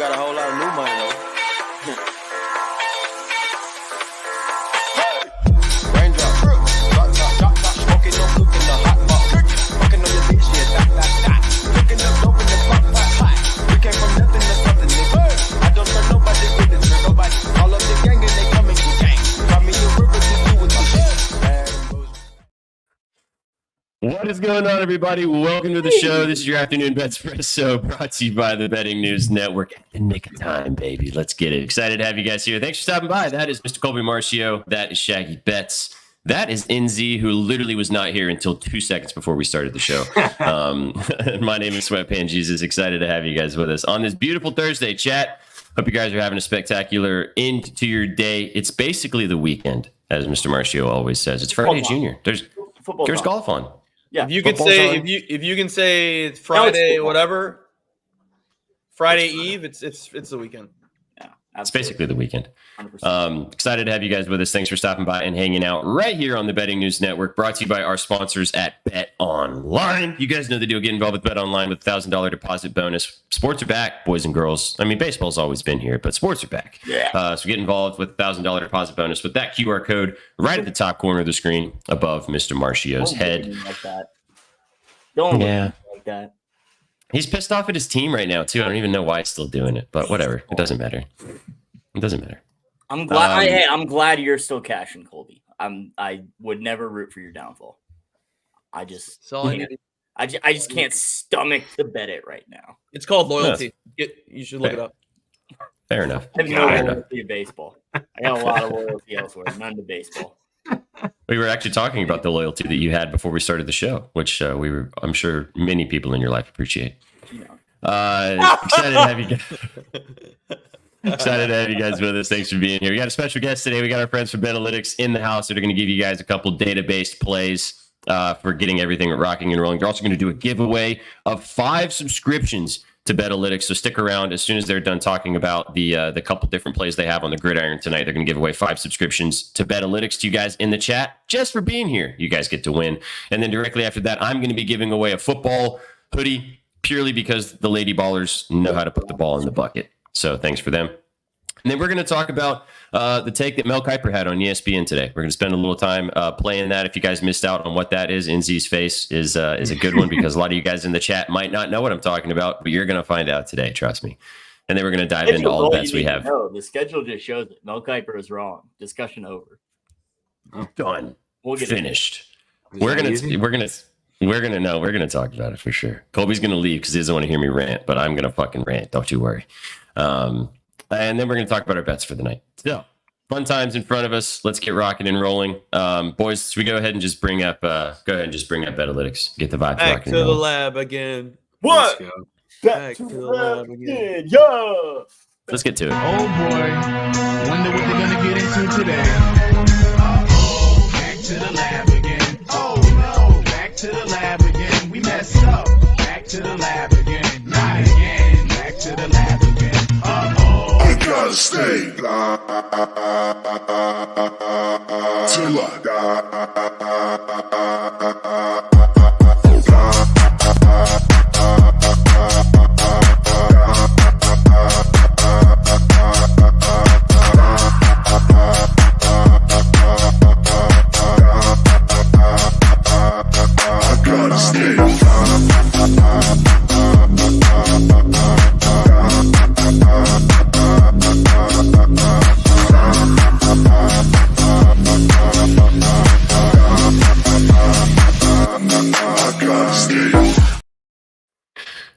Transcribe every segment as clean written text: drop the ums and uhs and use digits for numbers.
got a whole lot of new money though. Raindrop, drop top, smoking no cook in the hot pot, fucking on your bitch, yeah, dot. Cooking up dope in the pot. We came from nothing to something, nigga. I don't trust nobody with the trick, nobody. All of the gang and they coming to gang. Got me a river to do with the shit. What is going on, everybody? Welcome to the show. This is your afternoon BETSPRESSO, brought to you by the Betting News Network. At the nick of time, baby. Let's get it. Excited to have you guys here. Thanks for stopping by. That is Mr. Colby Marcio. That is Shaggy Betts. That is NZ, who literally was not here until 2 seconds before we started the show. My name is Sweatpan Jesus. Excited to have you guys with us on this beautiful Thursday, chat. Hope you guys are having a spectacular end to your day. It's basically the weekend, as Mr. Marcio always says. It's Friday Junior. There's golf on. Yeah, if you can say if you can say Friday whatever, Friday Eve, it's the weekend. Yeah, it's basically the weekend. Excited to have you guys with us. Thanks for stopping by and hanging out right here on the Betting News Network. Brought to you by our sponsors at BetOnline. You guys know the deal. Get involved with BetOnline with $1,000 deposit bonus. Sports are back, boys and girls. I mean, baseball's always been here, but sports are back. Yeah. So get involved with $1,000 deposit bonus with that QR code right at the top corner of the screen above Mr. Marcio's head. Don't like that. He's pissed off at his team right now too. I don't even know why he's still doing it, but whatever. It doesn't matter. It doesn't matter. I'm glad. I'm glad you're still cashing, Colby. I would never root for your downfall. I just can't stomach to bet it right now. It's called loyalty. You should look it up. Fair enough. I have no loyalty to baseball. I got a lot of loyalty elsewhere, none to baseball. We were actually talking about the loyalty that you had before we started the show, which I'm sure many people in your life appreciate. Excited to have you guys. Excited to have you guys with us. Thanks for being here. We got a special guest today. We got our friends from Betalytics in the house that are going to give you guys a couple data-based plays for getting everything rocking and rolling. They're also going to do a giveaway of 5 subscriptions to Betalytics. So stick around. As soon as they're done talking about the couple different plays they have on the gridiron tonight, they're going to give away 5 subscriptions to Betalytics to you guys in the chat just for being here. You guys get to win. And then directly after that, I'm going to be giving away a football hoodie purely because the Lady Ballers know how to put the ball in the bucket. So thanks for them. And then we're going to talk about the take that Mel Kiper had on ESPN today. We're going to spend a little time playing that. If you guys missed out on what that is, NZ's face is a good one because a lot of you guys in the chat might not know what I'm talking about, but you're going to find out today, trust me. And then we're going to dive into all the bets we have. No, the schedule just shows it. Mel Kiper is wrong. Discussion over. Done. We'll get finished. We're going to talk about it for sure. Colby's going to leave because he doesn't want to hear me rant, but I'm going to fucking rant. Don't you worry. And then we're going to talk about our bets for the night. So, fun times in front of us. Let's get rocking and rolling. Boys, should we go ahead and just bring up Betalytics? Get the vibe back to the lab again. What? Back to the lab again. Yeah. Let's get to it. Oh boy, wonder what they're gonna get into today. Back to the lab again. Oh no, back to the lab again. We messed up. Back to the lab again. Not again. Back to the lab again. I gotta stay till I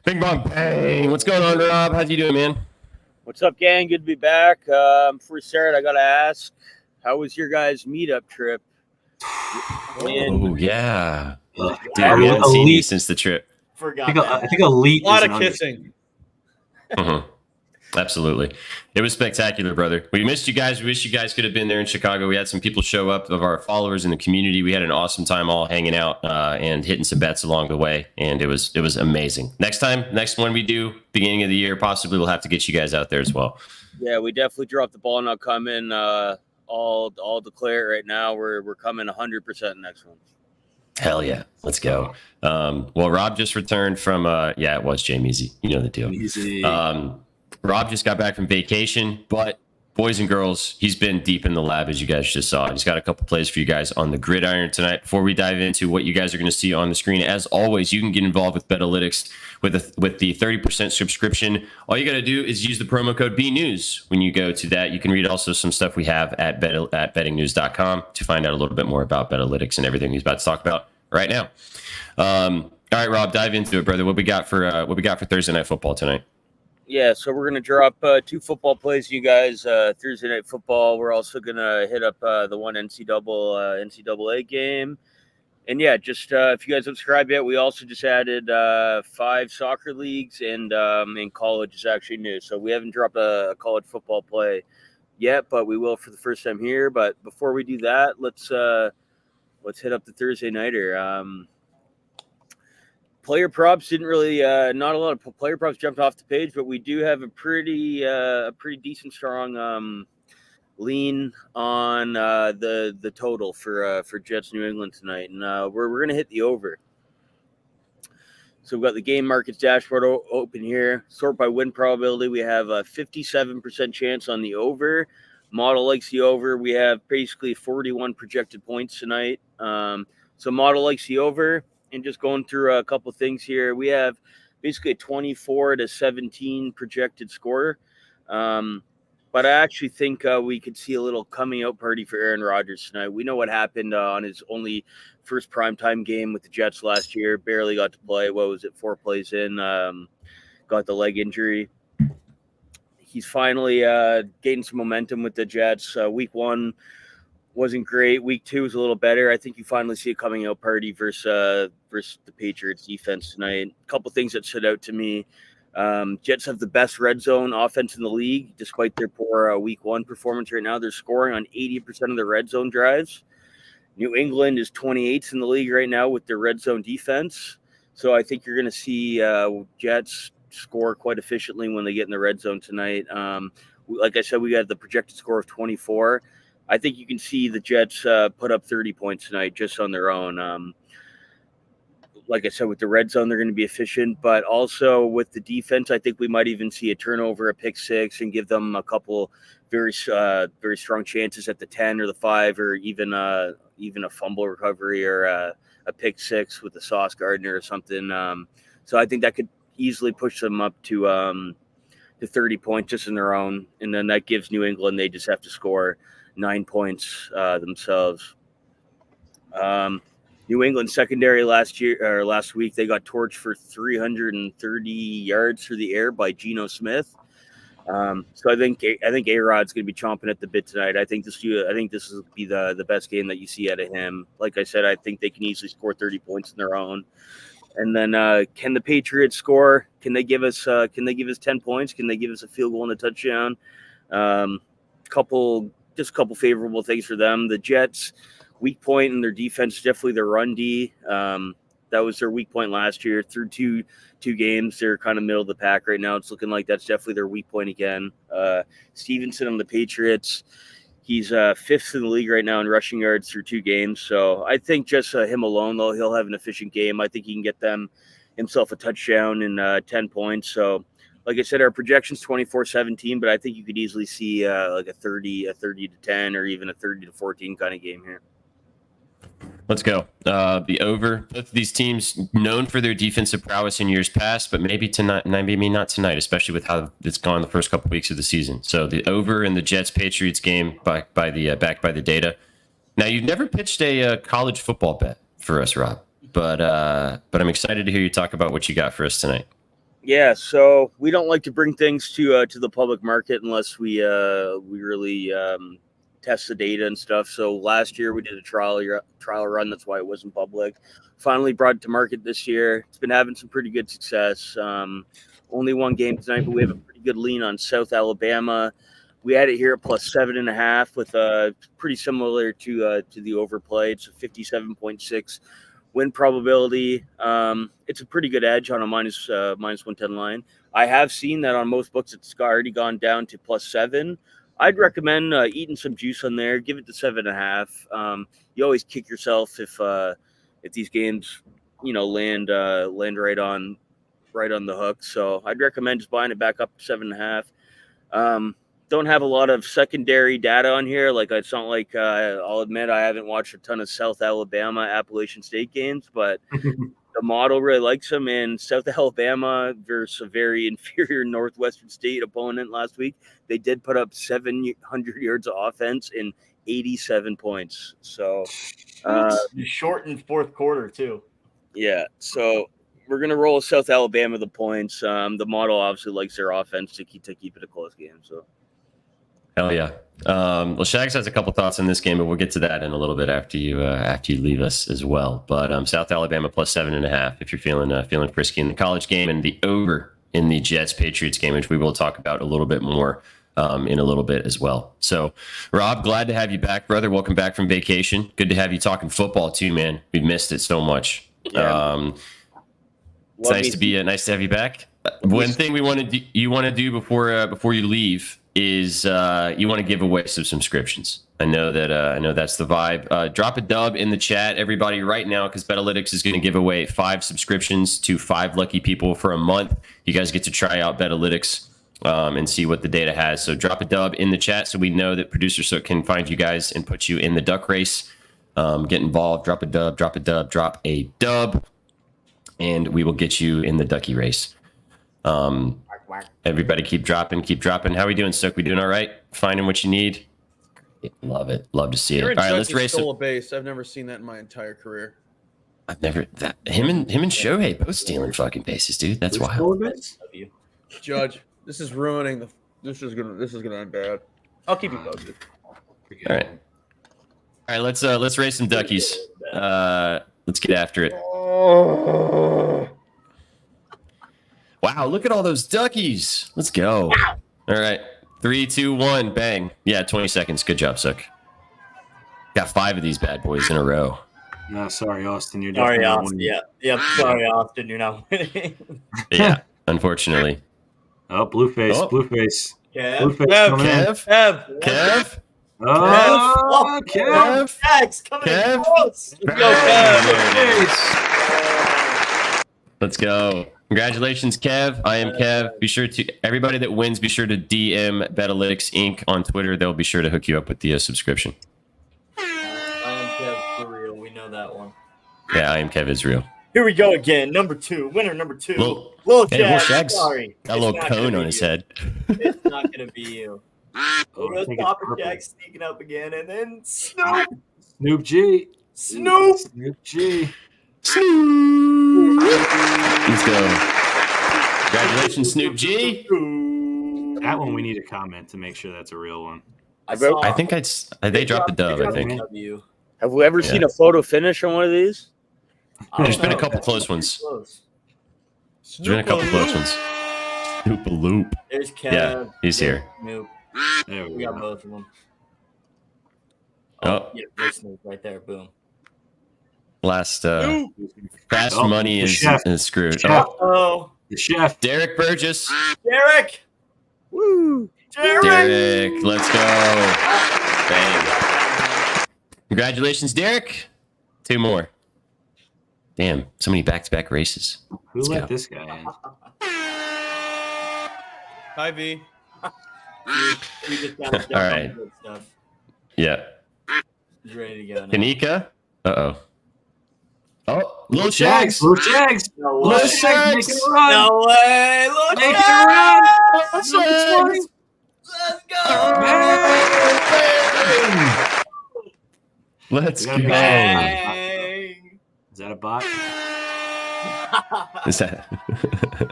Bing bong bang. What's going on, Rob? How's you doing, man? What's up, gang? Good to be back. Before we start, I gotta ask, how was your guys' meetup trip? Oh yeah, dude, we haven't seen you since the trip. I think elite. A lot of kissing. Absolutely. It was spectacular, brother. We missed you guys. We wish you guys could have been there in Chicago. We had some people show up of our followers in the community. We had an awesome time all hanging out and hitting some bets along the way. And it was amazing. Next one we do, beginning of the year, possibly we'll have to get you guys out there as well. Yeah, we definitely dropped the ball not coming. All declare right now. We're coming 100% next one. Hell yeah. Let's go. Well, Rob just returned from, it was Jamie Easy. You know the deal. Easy. Rob just got back from vacation, but boys and girls, he's been deep in the lab, as you guys just saw. He's got a couple plays for you guys on the gridiron tonight. Before we dive into what you guys are going to see on the screen, as always, you can get involved with Betalytics with the 30% subscription. All you got to do is use the promo code BNews. When you go to that, you can read also some stuff we have at bettingnews.com to find out a little bit more about Betalytics and everything he's about to talk about right now. All right, Rob, dive into it, brother. What we got for Thursday Night Football tonight? Yeah, so we're going to drop 2 football plays, you guys. Thursday Night Football. We're also going to hit up the one NCAA game. And yeah, just if you guys don't subscribe yet, we also just added 5 soccer leagues, and in college is actually new. So we haven't dropped a college football play yet, but we will for the first time here. But before we do that, let's hit up the Thursday nighter. Player props didn't really not a lot of player props jumped off the page, but we do have a pretty decent strong lean on the total for Jets New England tonight, and we're gonna hit the over. So we've got the game markets dashboard open here. Sort by win probability. We have a 57% chance on the over. Model likes the over. We have basically 41 projected points tonight. So model likes the over. And just going through a couple things here, we have basically a 24-17 projected score. But I actually think we could see a little coming out party for Aaron Rodgers tonight. We know what happened on his only first primetime game with the Jets last year. Barely got to play. What was it, 4 plays in? Got the leg injury. He's finally gained some momentum with the Jets. Week 1 wasn't great. Week 2 was a little better. I think you finally see a coming out party versus the Patriots defense tonight. A couple things that stood out to me. Jets have the best red zone offense in the league, despite their poor Week 1 performance right now. They're scoring on 80% of their red zone drives. New England is 28th in the league right now with their red zone defense. So I think you're going to see Jets score quite efficiently when they get in the red zone tonight. Like I said, we got the projected score of 24. I think you can see the Jets put up 30 points tonight just on their own. Like I said, with the red zone, they're going to be efficient. But also with the defense, I think we might even see a turnover, a pick 6, and give them a couple very strong chances at the 10 or the 5, or even a fumble recovery or a pick 6 with a Sauce Gardner or something. So I think that could easily push them up to 30 points just in their own. And then that gives New England, they just have to score 9 points themselves. New England secondary last week, they got torched for 330 yards through the air by Geno Smith. So I think A-Rod's going to be chomping at the bit tonight. I think this will be the best game that you see out of him. Like I said, I think they can easily score 30 points in their own. And then can the Patriots score? Can they give us 10 points? Can they give us a field goal and a touchdown? Couple favorable things for them. The Jets' weak point in their defense is definitely their run D. That was their weak point last year. Through two games, they're kind of middle of the pack right now. It's looking like that's definitely their weak point again. Stevenson on the Patriots, he's 5th in the league right now in rushing yards through 2 games. So I think just him alone, though, he'll have an efficient game. I think he can get himself a touchdown and 10 points. So like I said, our projection's 24-17, but I think you could easily see like a 30-10 or even a 30-14 kind of game here. Let's go. The over. Both of these teams known for their defensive prowess in years past, but maybe not tonight, especially with how it's gone the first couple weeks of the season. So the over in the Jets-Patriots game backed by the data. Now, you've never pitched a college football bet for us, Rob, but I'm excited to hear you talk about what you got for us tonight. Yeah, so we don't like to bring things to the public market unless we really test the data and stuff. So last year we did a trial run. That's why it wasn't public. Finally brought it to market this year. It's been having some pretty good success. Only 1 game tonight, but we have a pretty good lean on South Alabama. We had it here at plus 7.5 with pretty similar to the overplay. It's a 57.6 win probability. It's a pretty good edge on a minus 110 line. I have seen that on most books it's already gone down to plus 7. I'd recommend eating some juice on there. Give it to 7.5. You always kick yourself if these games, land right on right on the hook. So I'd recommend just buying it back up 7.5. Don't have a lot of secondary data on here. Like it's not like I'll admit I haven't watched a ton of South Alabama Appalachian State games, but the model really likes them. And South Alabama versus a very inferior Northwestern State opponent last week, they did put up 700 yards of offense and 87 points. So shortened fourth quarter too. Yeah, so we're gonna roll South Alabama the points. The model obviously likes their offense to keep it a close game. So. Hell yeah. Well, Shags has a couple thoughts on this game, but we'll get to that in a little bit after you leave us as well. But South Alabama plus 7.5 if you're feeling frisky in the college game, and the over in the Jets Patriots game, which we will talk about a little bit more in a little bit as well. So, Rob, glad to have you back, brother. Welcome back from vacation. Good to have you talking football too, man. We've missed it so much. Yeah. It's nice to have you back. One thing you want to do before you leave is you want to give away some subscriptions. I know that's the vibe. Drop a dub in the chat, everybody, right now, because Betalytics is going to give away 5 subscriptions to 5 lucky people for a month. You guys get to try out Betalytics and see what the data has. So drop a dub in the chat so we know that producers can find you guys and put you in the duck race. Get involved. Drop a dub, and we will get you in the ducky race. Everybody keep dropping. How are we doing, Sook? We doing all right? Finding what you need? Love it. Love to see it. All right, let's race. Stole a base. I've never seen that in my entire career. Him and Shohei both stealing fucking bases, dude. That's wild. Judge, this is ruining this is gonna end bad. I'll keep you posted. All right, let's race some duckies. Let's get after it. Wow, look at all those duckies. Let's go. All right. 3, 2, 1, bang. Yeah, 20 seconds. Good job, Sook. Got 5 of these bad boys in a row. No, sorry, Austin. You're sorry, definitely Austin. winning. Yeah. Sorry, Austin. You're not winning. Yeah, unfortunately. Oh, Blueface. Kev. Kev. Oh, Kev. Jax coming in close. Let's go, Kev. Let's go. Congratulations, Kev. I am Kev. Be sure to, everybody that wins, be sure to DM Betalytics Inc. on Twitter. They'll be sure to hook you up with the subscription. I am Kev for real. We know that one. Yeah, I am Kev Israel. Here we go again. Number 2. Winner number 2. Little Shags. Sorry. Got a little cone on his head. It's not going to be you. Copper Jack sneaking up again, and then Snoop G. Let's go. Congratulations, Snoop G. That one we need a comment to make sure that's a real one. I think they dropped the dub, I think. Have we ever seen a photo finish on one of these? There's been a couple close ones. Snoop a loop. There's Kev. Yeah, he's here. Snoop. There We got both of them. Oh. Yeah, there's Snoop right there. Boom. Last fast money is screwed. Oh, the chef. Derek Burgess. Derek. Woo! Derek, let's go. Bang. Congratulations, Derek. 2 more. Damn, so many back-to-back races. Who let this guy in? Hi, V. We just got All right. Stuff. Yeah. He's ready to go now. Kanika. Uh-oh. Oh, Lil Shags. Shags. No Lil way. Shags making a run. No way. Look Making at a run. Let's go. Let's go. Bang. Is that a bot? Is that?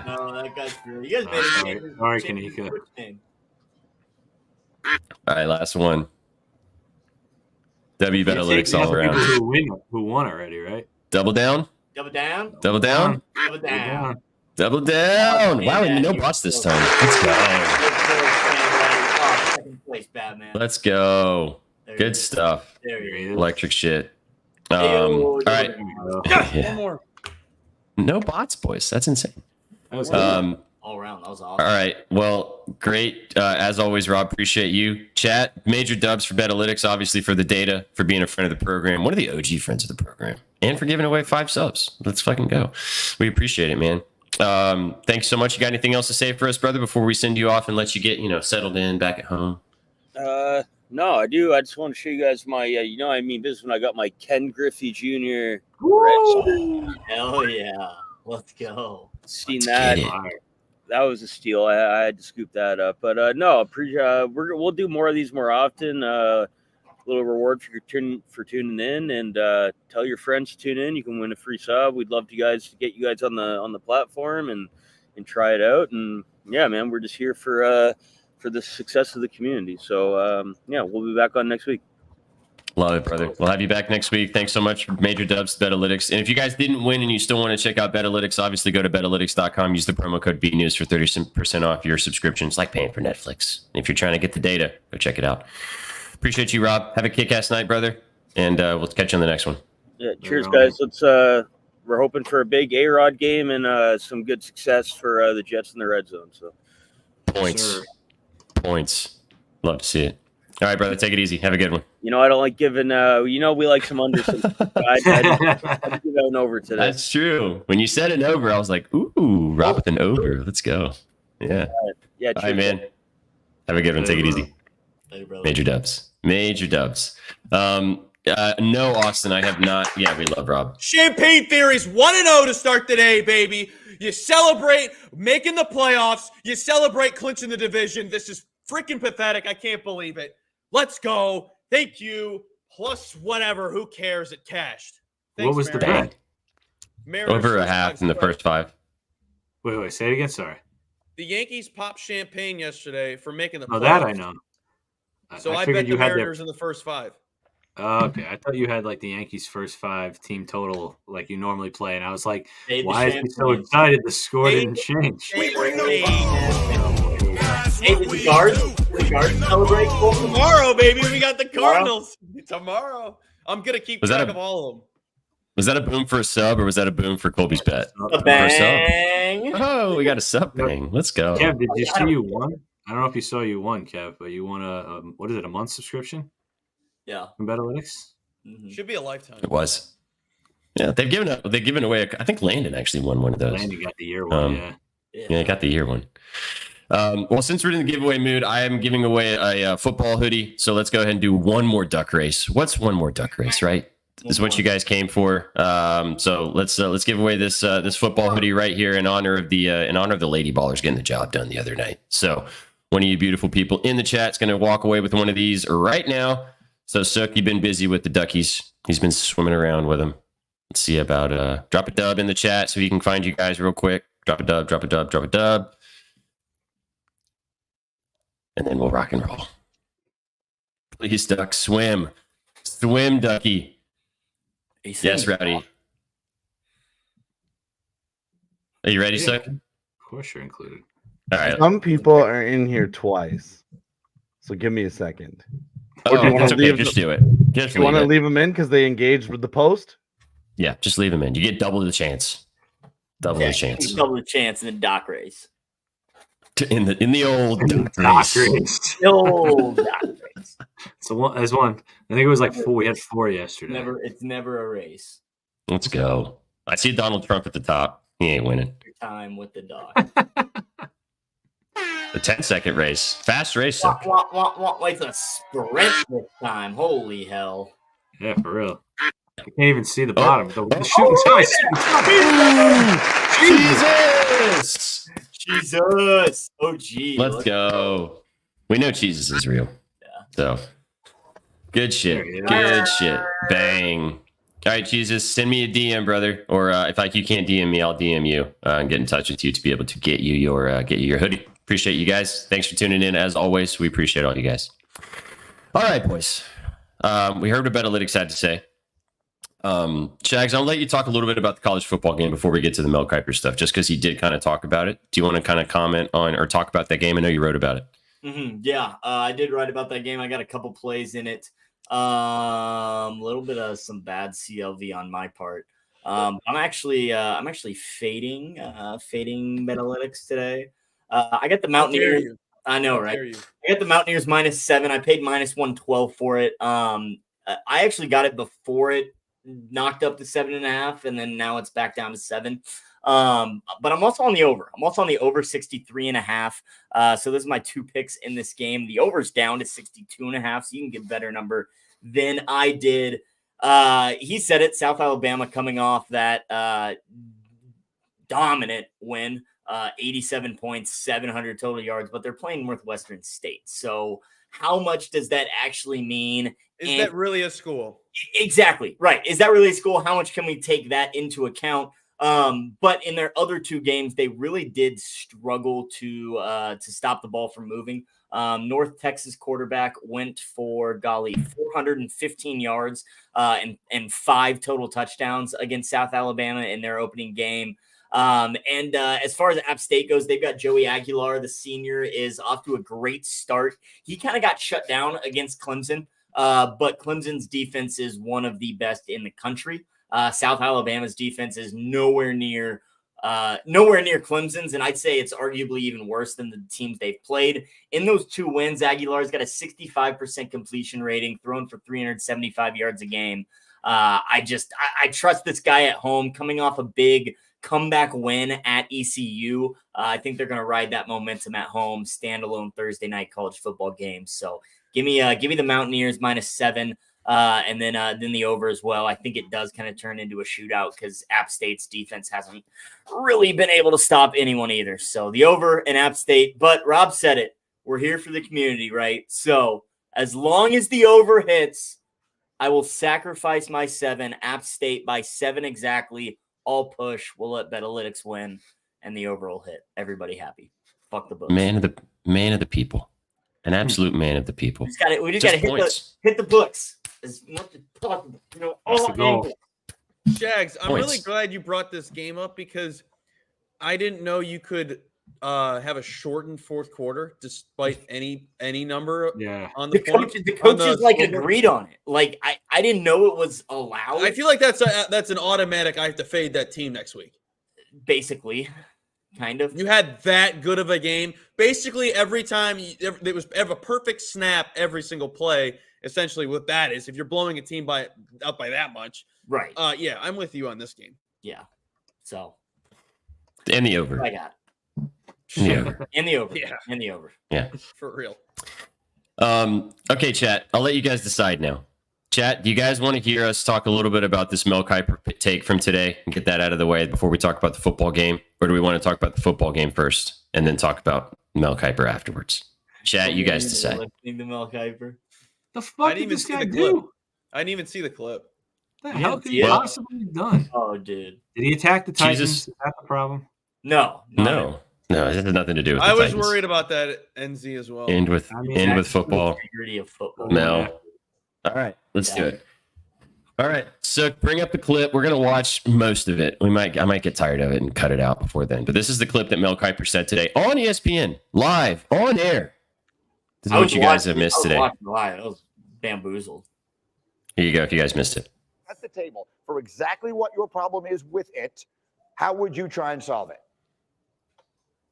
No, that guy's good. You guys made it. Sorry, Kanika. All right, last one. W Betalytics all around. Who won already, right? Double down. Double down. Double down. Double down. Double down. Wow, Yeah, no you're bots this so time. Let's go. Oh, second place, Batman. Let's go. There Good stuff. There you go. Electric shit. All right. Yes, one more. No bots, boys. That's insane. That was All around. That was All awesome. right. Well, great. As always, Rob, appreciate you. Chat, major dubs for Betalytics, obviously for the data, for being a friend of the program, one of the OG friends of the program, and for giving away 5 subs. Let's fucking go. We appreciate it, man. Thanks so much. You got anything else to say for us, brother, before we send you off and let you get, settled in back at home? No, I do. I just want to show you guys my, I mean business when I got my Ken Griffey Jr. red. Hell yeah. Let's go. Seen Let's that. That was a steal. I had to scoop that up. But no, we'll do more of these more often. Little reward for tuning in, and tell your friends to tune in. You can win a free sub. We'd love to get you guys on the platform and try it out. And yeah, man, we're just here for the success of the community. So yeah, we'll be back on next week. Love it, brother. We'll have you back next week. Thanks so much for Major Dubs, Betalytics. And if you guys didn't win and you still want to check out Betalytics, obviously go to Betalytics.com. Use the promo code BNews for 30% off your subscription. It's like paying for Netflix. And if you're trying to get the data, go check it out. Appreciate you, Rob. Have a kick-ass night, brother. And we'll catch you on the next one. Yeah, cheers, guys. We're hoping for a big A-Rod game and some good success for the Jets in the red zone. So Points. Love to see it. All right, brother. Take it easy. Have a good one. I don't like giving. We like some unders. I'd give out an over today. That's true. When you said an over, I was like, "Ooh, Rob with an over. Let's go." Yeah. Yeah. All right, man. Have a good one. Take it easy. Later, brother. Major Dubs. No, Austin, I have not. Yeah, we love Rob. Champagne Theories 1-0 to start the day, baby. You celebrate making the playoffs. You celebrate clinching the division. This is freaking pathetic. I can't believe it. Let's go. Thank you. Plus whatever. Who cares? It cashed. Thanks, What was the Mariners. bet? Mariners Over a first half five in the spread. first 5. Wait, say it again. Sorry. The Yankees popped champagne yesterday for making the playoffs. Oh, that I know. So I figured bet the Mariners in the first 5. Okay, I thought you had like the Yankees' first 5 team total like you normally play, and I was like, why is he so excited? The score didn't change. We bring the Hey, did the guards celebrate? tomorrow, baby. We got the Cardinals tomorrow. I'm gonna keep track of all of them. Was that a boom for a sub or was that a boom for Colby's bet? A bang. Oh, we got a sub bang. Let's go. Kev, did you see you won? I don't know if you saw you won, Kev, but you won a month subscription Yeah. from Betalytics? Mm-hmm. Should be a lifetime. It was. Yeah, they've given away. I think Landon actually won one of those. Landon got the year one, yeah. Yeah, I got the year one. Well, since we're in the giveaway mood, I am giving away a football hoodie. So let's go ahead and do one more duck race. What's one more duck race, right? This is what you guys came for. So let's give away this football hoodie right here in honor of the Lady Ballers getting the job done the other night. So one of you beautiful people in the chat is going to walk away with one of these right now. So Sook, you've been busy with the duckies. He's been swimming around with them. Let's see about drop a dub in the chat so he can find you guys real quick. Drop a dub. And then we'll rock and roll. Please, duck, swim. Swim, ducky. Yes, Rowdy. Are you ready, Sook? Of course you're included. All right. Some people are in here twice. So give me a second. Oh, do you wanna that's okay. leave Just the- do it. Just You want to leave it. leave them in because they engaged with the post? Yeah, just leave them in. You get double the chance. Double the chance. Double the chance in the dock race. In the old duck Dock race. race. The old dock race. There's one. I think it was like 4. We had 4 yesterday. It's never a race. Let's go. I see Donald Trump at the top. He ain't winning. Your time with the dog. The 10-second race. Fast race, Sook. Like a sprint this time. Holy hell. Yeah, for real. I can't even see the bottom. The shooting Jesus! Oh, gee. Let's go. We know Jesus is real. Yeah. So, good shit. Good shit. Bang. All right, Jesus, send me a DM, brother. Or if you can't DM me, I'll DM you and get in touch with you to be able to get you your hoodie. Appreciate you guys. Thanks for tuning in. As always, we appreciate all you guys. All right, boys. We heard what Betalytics had to say. Shags, I'll let you talk a little bit about the college football game before we get to the Mel Kiper stuff, just because he did kind of talk about it. Do you want to kind of comment on or talk about that game? I know you wrote about it. Mm-hmm. Yeah, I did write about that game. I got a couple plays in it. A little bit of some bad CLV on my part. I'm actually fading Betalytics today. I got the Mountaineers. I know, right? I got the Mountaineers -7. I paid -112 for it. I actually got it before it knocked up to 7.5, and then now it's back down to 7. But I'm also on the over. I'm also on the over 63.5. So those are my 2 picks in this game. The over's down to 62.5, so you can get a better number than I did. He said it, South Alabama coming off that dominant win, 87 points, 700 total yards, but they're playing Northwestern State. So how much does that actually mean? Is that really a school? Exactly. Right. Is that really a school? How much can we take that into account? But in their other 2 games, they really did struggle to stop the ball from moving. North Texas quarterback went for 415 yards and 5 total touchdowns against South Alabama in their opening game. And as far as App State goes, they've got Joey Aguilar, the senior, is off to a great start. He kind of got shut down against Clemson, but Clemson's defense is one of the best in the country. South Alabama's defense is nowhere near Clemson's, and I'd say it's arguably even worse than the teams they've played. In those 2 wins, Aguilar's got a 65% completion rating, thrown for 375 yards a game. I trust this guy at home, coming off a big comeback win at ECU. I think they're going to ride that momentum at home, standalone Thursday night college football game. So give me the Mountaineers -7. And then the over as well. I think it does kind of turn into a shootout because App State's defense hasn't really been able to stop anyone either. So the over in App State. But Rob said it. We're here for the community, right? So as long as the over hits, I will sacrifice my 7. App State by 7 exactly. All push. We'll let Betalytics win, and the over will hit. Everybody happy. Fuck the books. Man of the people. An absolute man of the people. We just got to hit the books as much as possible. That's the goal. Shags, I'm really glad you brought this game up because I didn't know you could have a shortened fourth quarter despite any number on the points. The coaches agreed on it. Like I didn't know it was allowed. I feel like that's an automatic. I have to fade that team next week. Basically. Kind of. You had that good of a game. Basically, every time it was a perfect snap every single play. Essentially, what that is, if you're blowing a team up by that much, right? Yeah, I'm with you on this game. Yeah. So. And the over. I got it. And the over. Yeah. And the over. Yeah. For real. Okay, chat. I'll let you guys decide now. Chat, do you guys want to hear us talk a little bit about this Mel Kiper take from today and get that out of the way before we talk about the football game? Or do we want to talk about the football game first and then talk about Mel Kiper afterwards? Chat, you guys decide. Listening to Mel Kiper. The fuck did this guy do? I didn't even see the clip. What the hell could he possibly have done? Oh, dude. Did he attack the Titans? Jesus. Is that the problem? No. It has nothing to do with the I was Titans. worried about that NZ as well. End with football. Integrity of football. Mel. All right, let's do it. All right, so bring up the clip. We're gonna watch most of it. I might get tired of it and cut it out before then. But this is the clip that Mel Kiper said today on ESPN, live on air. This is what you guys have missed today. Live. I was bamboozled. Here you go. If you guys missed it. At the table for exactly what your problem is with it, how would you try and solve it?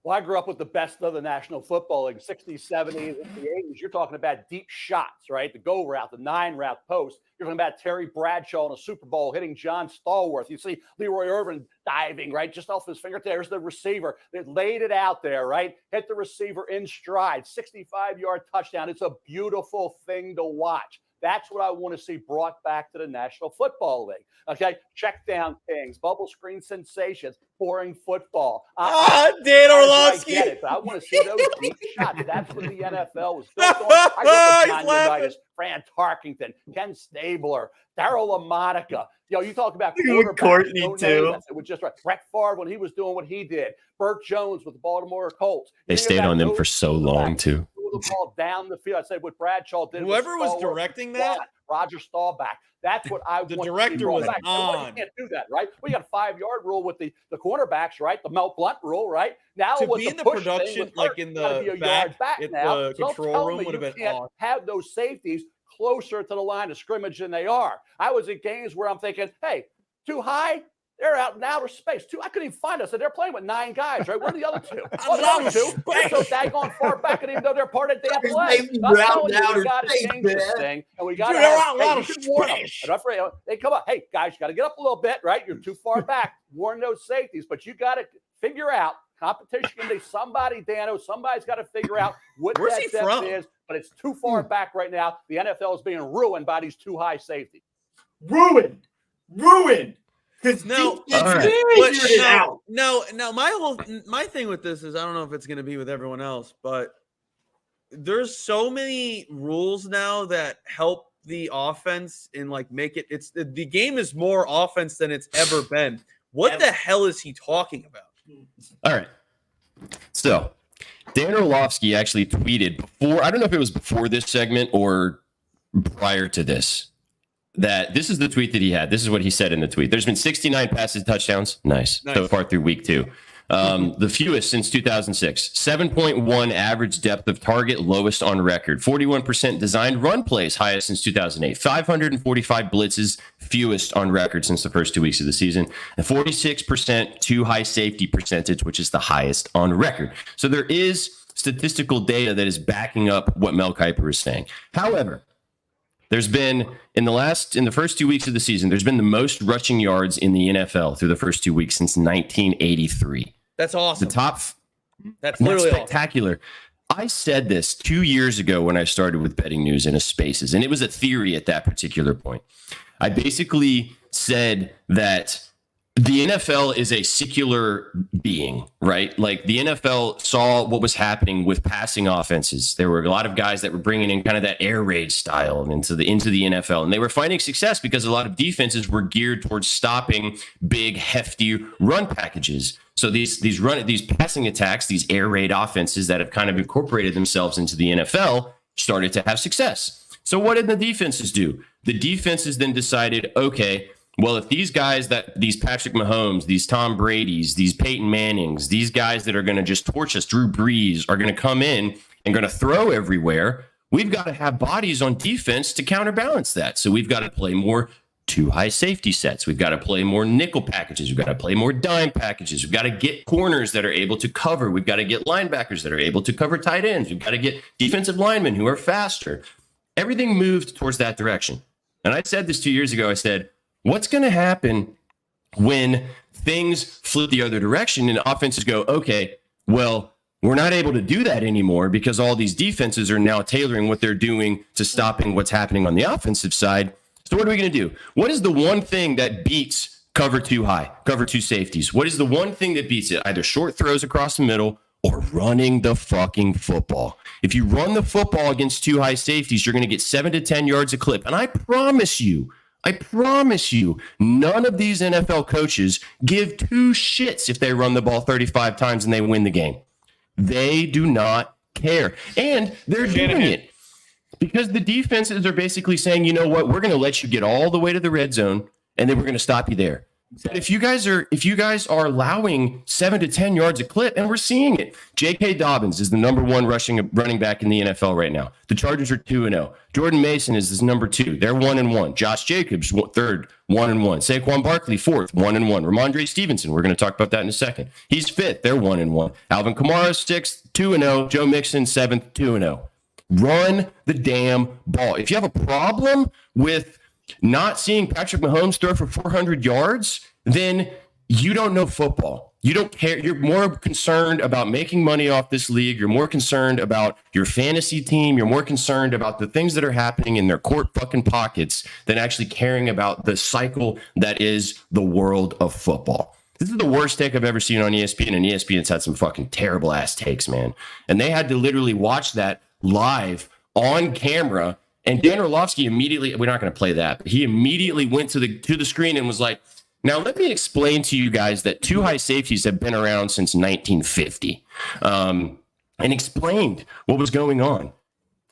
Well, I grew up with the best of the National Football League, 60s, 70s, the 80s. You're talking about deep shots, right? The go route, the 9-route post. You're talking about Terry Bradshaw in a Super Bowl hitting John Stallworth. You see Leroy Irvin diving, right? Just off his finger. There's the receiver. They laid it out there, right? Hit the receiver in stride. 65-yard touchdown. It's a beautiful thing to watch. That's what I want to see brought back to the National Football League. Okay, check down kings, bubble screen sensations, boring football. Dan Orlovsky. I get it, but I want to see those deep shots. That's what the NFL was built on. I grew up with Unitas, Fran Tarkington, Ken Stabler, Darryl LaMonica. You talk about quarterbacks. Courtney too. It was just right. Brett Favre when he was doing what he did. Burt Jones with the Baltimore Colts. They stayed on them for so long too. The ball down the field. I said what Bradshaw did. Whoever was directing that, Roger Staubach. That's what I the want director to see was back. on. You can't do that, right? We got a 5-yard rule with the cornerbacks, right? The Mel Blunt rule, right? Now to with be the in the push production, thing, like in the back at now. the control room, would have been awesome. Have those safeties closer to the line of scrimmage than they are. I was at games where I'm thinking, hey, too high. They're out in outer space. I couldn't even find us. So they're playing with 9 guys, right? Where are the other 2? Oh, the other 2, they're so daggone far back, and even though they're part of the damn play. I'm telling you, we got to change this thing, and we got to you should warn them. And I'm afraid they come up. Hey, guys, you got to get up a little bit, right? You're too far back. Warn those safeties, but you got to figure out competition can be somebody, Dano. Somebody's got to figure out what that depth is, but it's too far back right now. The NFL is being ruined by these too high safeties. Ruined. Because no, my thing with this is I don't know if it's going to be with everyone else, but there's so many rules now that help the offense and like make it. It's the game is more offense than it's ever been. What the hell is he talking about? All right. So Dan Orlovsky actually tweeted before. I don't know if it was before this segment or prior to this. That this is the tweet that he had. This is what he said in the tweet. There's been 69 passes touchdowns. Nice. So far through week 2. The fewest since 2006. 7.1 average depth of target, lowest on record. 41% designed run plays, highest since 2008. 545 blitzes, fewest on record since the first 2 weeks of the season. And 46% too high safety percentage, which is the highest on record. So there is statistical data that is backing up what Mel Kiper is saying. However, there's been, in the first 2 weeks of the season, there's been the most rushing yards in the NFL through the first 2 weeks since 1983. That's awesome. That's literally spectacular. Awesome. I said this 2 years ago when I started with Betting News in a Spaces, and it was a theory at that particular point. I basically said that the NFL is a secular being, right? Like the NFL saw what was happening with passing offenses. There were a lot of guys that were bringing in kind of that air raid style into the NFL, and they were finding success because a lot of defenses were geared towards stopping big, hefty run packages. So these passing attacks, these air raid offenses that have kind of incorporated themselves into the NFL started to have success. So what did the defenses do? The defenses then decided, okay, well, if these guys these Patrick Mahomes, these Tom Brady's, these Peyton Mannings, these guys that are going to just torch us, Drew Brees, are going to come in and going to throw everywhere, we've got to have bodies on defense to counterbalance that. So we've got to play more too high safety sets. We've got to play more nickel packages. We've got to play more dime packages. We've got to get corners that are able to cover. We've got to get linebackers that are able to cover tight ends. We've got to get defensive linemen who are faster. Everything moved towards that direction. And I said this 2 years ago. I said, what's going to happen when things flip the other direction and offenses go, okay, well, we're not able to do that anymore because all these defenses are now tailoring what they're doing to stopping what's happening on the offensive side. So what are we going to do? What is the one thing that beats cover too high, cover two safeties? What is the one thing that beats it? Either short throws across the middle or running the fucking football. If you run the football against too high safeties, you're going to get 7 to 10 yards a clip. And I promise you, none of these NFL coaches give 2 shits if they run the ball 35 times and they win the game. They do not care. And they're doing it because the defenses are basically saying, you know what, we're going to let you get all the way to the red zone and then we're going to stop you there. But if you guys are allowing 7 to 10 yards a clip, and we're seeing it, J.K. Dobbins is the number 1 running back in the NFL right now. The Chargers are 2-0. Jordan Mason is this number 2. They're 1-1. Josh Jacobs, 3rd, 1-1. Saquon Barkley, 4th, 1-1. Ramondre Stevenson, we're going to talk about that in a second. He's 5th. They're 1-1. Alvin Kamara, 6th, 2-0. Joe Mixon, 7th, 2-0. Run the damn ball. If you have a problem with not seeing Patrick Mahomes throw for 400 yards, then you don't know football. You don't care. You're more concerned about making money off this league. You're more concerned about your fantasy team. You're more concerned about the things that are happening in their court fucking pockets than actually caring about the cycle that is the world of football. This is the worst take I've ever seen on ESPN, and ESPN's had some fucking terrible ass takes, man. And they had to literally watch that live on camera. And Dan Orlovsky immediately, we're not going to play that, but he immediately went to the screen and was like, now let me explain to you guys that 2 high safeties have been around since 1950, and explained what was going on.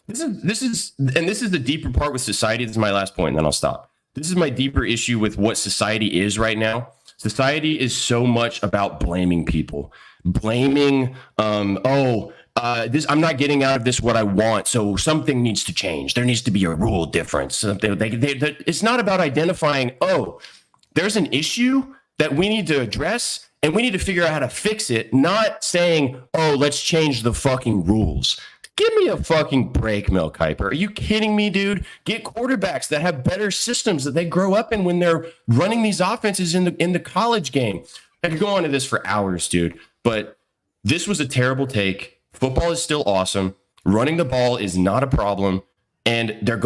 This is the deeper part with society. This is my last point, and then I'll stop. This is my deeper issue with what society is right now. Society is so much about blaming people, blaming, I'm not getting out of this what I want, so something needs to change. There needs to be a rule difference. It's not about identifying, there's an issue that we need to address, and we need to figure out how to fix it, not saying, oh, let's change the fucking rules. Give me a fucking break, Mel Kiper. Are you kidding me, dude? Get quarterbacks that have better systems that they grow up in when they're running these offenses in the college game. I could go on to this for hours, dude, but this was a terrible take. Football is still awesome. Running the ball is not a problem. And it's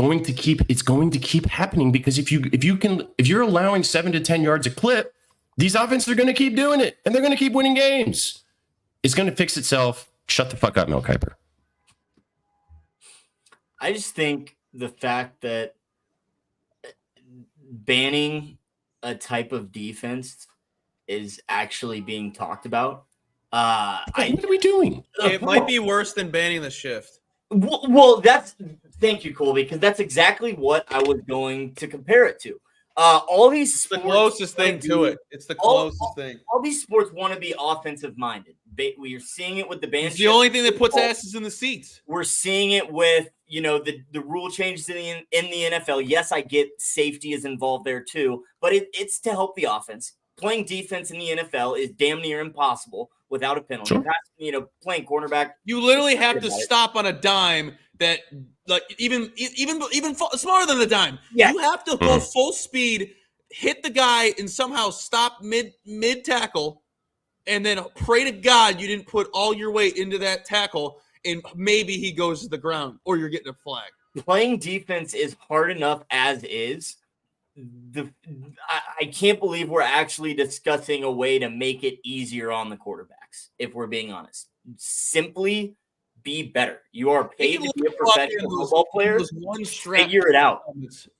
going to keep happening because if you're allowing 7 to 10 yards a clip, these offenses are going to keep doing it and they're going to keep winning games. It's going to fix itself. Shut the fuck up, Mel Kiper. I just think the fact that banning a type of defense is actually being talked about. What are we doing? It might be worse than banning the shift. Well, thank you, Colby, because that's exactly what I was going to compare it to. All these it's the closest thing to it. It's the closest thing. All these sports want to be offensive minded. We are seeing it with the ban. It's the only thing that puts asses in the seats. We're seeing it with the rule changes in the NFL. Yes, I get safety is involved there too, but it's to help the offense. Playing defense in the NFL is damn near impossible without a penalty. Sure. Playing cornerback, you literally have to stop on a dime that, like, even smaller than the dime. Yeah. You have to go full speed, hit the guy, and somehow stop mid tackle, and then pray to God you didn't put all your weight into that tackle, and maybe he goes to the ground, or you're getting a flag. Playing defense is hard enough as is. I can't believe we're actually discussing a way to make it easier on the quarterbacks, if we're being honest. Simply be better. You are paid to be a professional football player. Figure it out.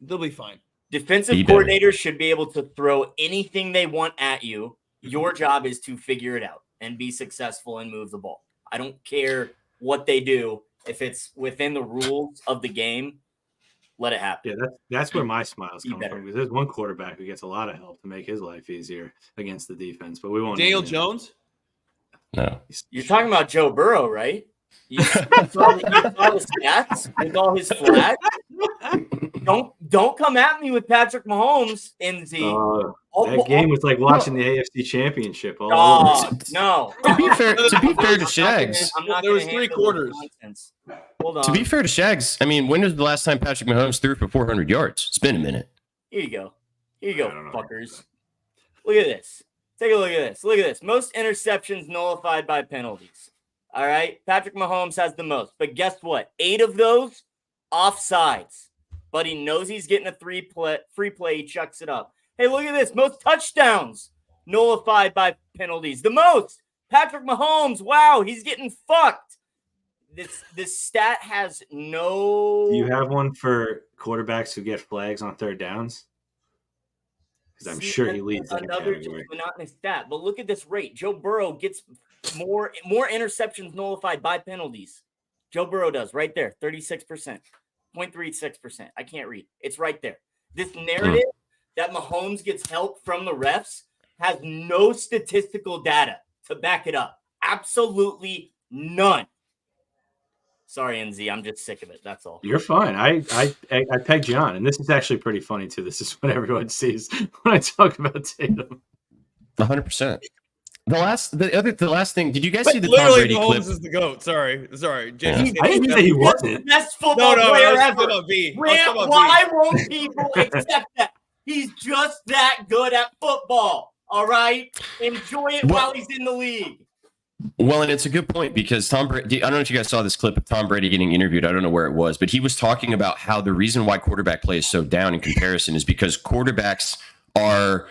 They'll be fine. Defensive coordinators should be able to throw anything they want at you. Your job is to figure it out and be successful and move the ball. I don't care what they do. If it's within the rules of the game, let it happen. Yeah, that's where my smile's coming from. Because there's one quarterback who gets a lot of help to make his life easier against the defense, but we won't. Daniel Jones? No. You're talking about Joe Burrow, right? You saw the stats with all his flags. Don't come at me with Patrick Mahomes, NZ. That game was like watching the AFC Championship. No. To be fair to Shags, there was 3 quarters. Hold on. To be fair to Shags, I mean, when was the last time Patrick Mahomes threw for 400 yards? It's been a minute. Here you go, fuckers. Look at this. Take a look at this. Look at this. Most interceptions nullified by penalties. All right. Patrick Mahomes has the most. But guess what? 8 of those offsides. But he knows he's getting a free play. He chucks it up. Hey, look at this. Most touchdowns nullified by penalties. The most. Patrick Mahomes. Wow, he's getting fucked. This stat has no. Do you have one for quarterbacks who get flags on third downs? Because I'm sure he leads that category. Monotonous stat. But look at this rate. Joe Burrow gets more interceptions nullified by penalties. Joe Burrow does right there. 36%. 0.36%. I can't read. It's right there. This narrative that Mahomes gets help from the refs has no statistical data to back it up. Absolutely none. Sorry, NZ. I'm just sick of it. That's all. You're fine. I pegged you on, and this is actually pretty funny too. This is what everyone sees when I talk about Tatum. 100%. The last thing. Did you guys see the Tom Brady Mahomes clip? Is the GOAT. Sorry. Yeah. I didn't say he wasn't. Best football player ever. Why B. won't people accept that? He's just that good at football. All right? Enjoy it while he's in the league. Well, and it's a good point because Tom Brady, I don't know if you guys saw this clip of Tom Brady getting interviewed. I don't know where it was, but he was talking about how the reason why quarterback play is so down in comparison is because quarterbacks are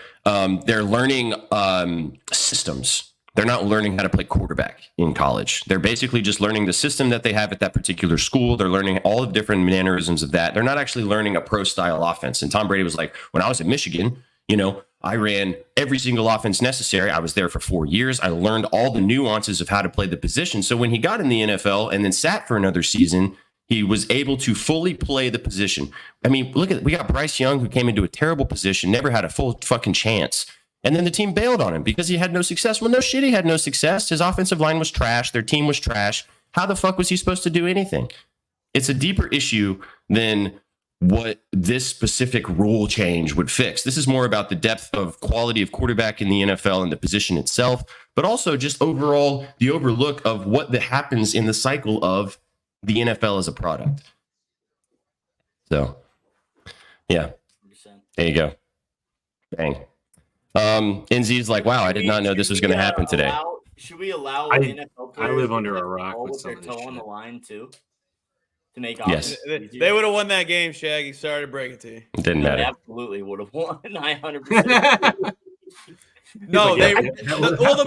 they're learning systems. They're not learning how to play quarterback in college. They're basically just learning the system that they have at that particular school. They're learning all the different mannerisms of that. They're not actually learning a pro style offense. And Tom Brady was like, when I was at Michigan, I ran every single offense necessary. I was there for 4 years. I learned all the nuances of how to play the position. So when he got in the NFL and then sat for another season, he was able to fully play the position. I mean, we got Bryce Young, who came into a terrible position, never had a full fucking chance. And then the team bailed on him because he had no success. Well, no shit, he had no success. His offensive line was trash. Their team was trash. How the fuck was he supposed to do anything? It's a deeper issue than what this specific rule change would fix. This is more about the depth of quality of quarterback in the NFL and the position itself, but also just overall the overlook of what happens in the cycle of the NFL as a product. So, yeah, there you go. Bang. NZ's like, wow, I did not know this was going to happen today. Should we allow NFL players I live under a rock with their toe on the line too? To make yes, they would have won that game, Shaggy. Sorry to break it to you. It didn't matter. They absolutely would have won. 900%. No, the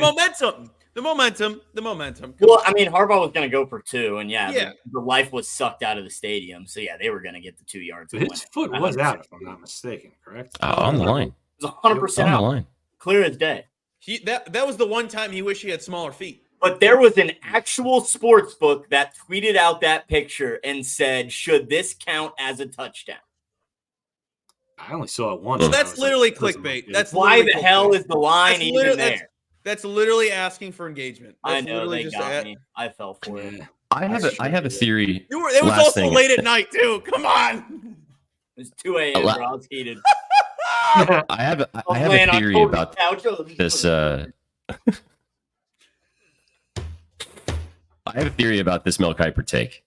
momentum. Well, I mean, Harbaugh was going to go for 2, and the life was sucked out of the stadium. So they were going to get the 2 yards. But his foot was out, if I'm not mistaken. Correct? On the line. It was 100% out. The line. Clear as day. That was the one time he wished he had smaller feet. But there was an actual sports book that tweeted out that picture and said, should this count as a touchdown? I only saw it once. Well, that's literally clickbait. That's why the hell is the line even there? That's literally asking for engagement. I know, they got me. I fell for it. I have a theory. It was also late at night, too. Come on. It was 2 a.m. where I was heated. I have a theory about this. I have a theory about this Mel Kiper take,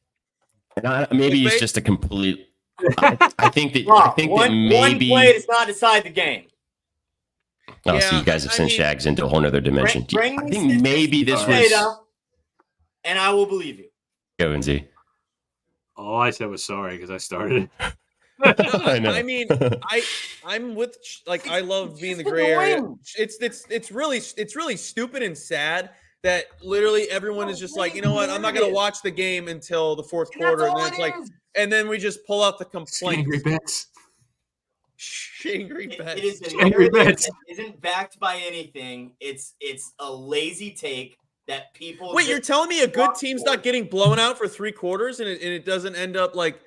and maybe it's just a complete. I think that one play does not decide the game. Oh, so you guys have sent Shags into a whole other dimension. I think maybe this was, and I will believe you. Go and Z. All I said was sorry because I started. I know. I mean, I'm with I love being the gray area. It's really stupid and sad that literally everyone is just like, you know what? I'm not gonna watch the game until the fourth quarter, and then it's like, and then we just pull out the complaints. Angry bets. Angry bets. It is angry bets. It isn't backed by anything. It's a lazy take that people. Wait, you're telling me a good team's not getting blown out for 3 quarters, and it doesn't end up like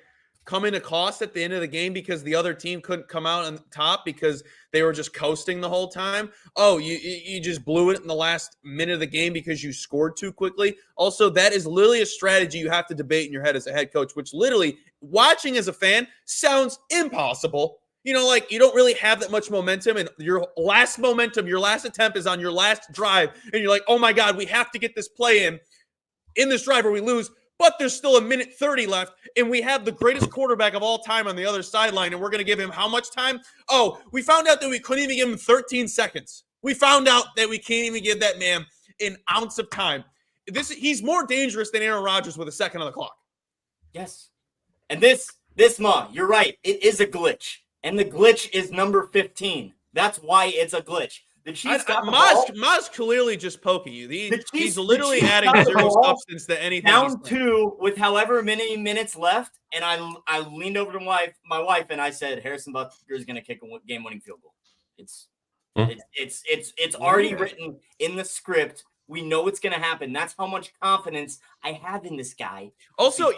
coming to cost at the end of the game because the other team couldn't come out on top because they were just coasting the whole time? Oh, you just blew it in the last minute of the game because you scored too quickly. Also, that is literally a strategy you have to debate in your head as a head coach, which literally, watching as a fan, sounds impossible. You know, like you don't really have that much momentum, and your last attempt is on your last drive, and you're like, oh my God, we have to get this play in this drive or we lose. But there's still 1:30 left, and we have the greatest quarterback of all time on the other sideline, and we're going to give him how much time? Oh, we found out that we couldn't even give him 13 seconds. We found out that we can't even give that man an ounce of time. He's more dangerous than Aaron Rodgers with a second on the clock. Yes. And this, you're right. It is a glitch, and the glitch is number 15. That's why it's a glitch. The Chiefs got the ball. Maz clearly just poking you. He's literally adding zero substance to anything. Down 2 with however many minutes left, and I leaned over to my wife and I said, Harrison Butker is going to kick a game-winning field goal. It's already written in the script. We know it's going to happen. That's how much confidence I have in this guy. Also,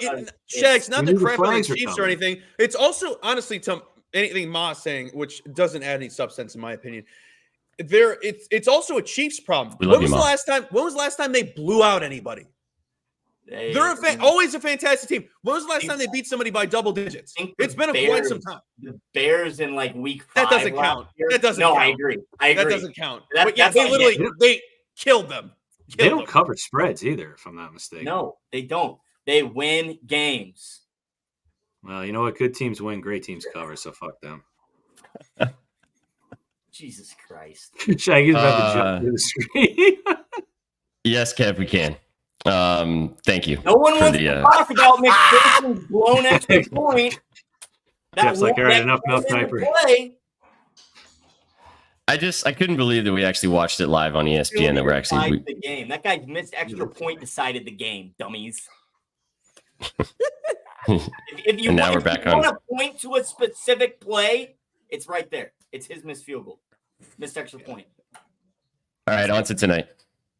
Shags, not to crap on the Chiefs or anything. It's also, honestly, to anything Ma's saying, which doesn't add any substance in my opinion. It's also a Chiefs problem. When was the last time they blew out anybody? They're always a fantastic team. When was the last time they beat somebody by double digits? It's been quite some time. The Bears in like week 5. That doesn't count. That doesn't count. I agree. That doesn't count. They killed them. They don't cover spreads either, if I'm not mistaken. No, they don't. They win games. Well, you know what? Good teams win, great teams cover, so fuck them. Jesus Christ. Shaggy's about to jump to the screen. Yes, Kev, we can. Thank you. No one wants to talk about McPherson's blown extra point. That's like, all right, enough Kiper. I couldn't believe that we actually watched it live on ESPN. That we're actually the game. That guy missed extra point, decided the game, dummies. if you now we're back on. Want to point to a specific play, it's right there. It's his missed field goal, missed extra point. All right, on to tonight.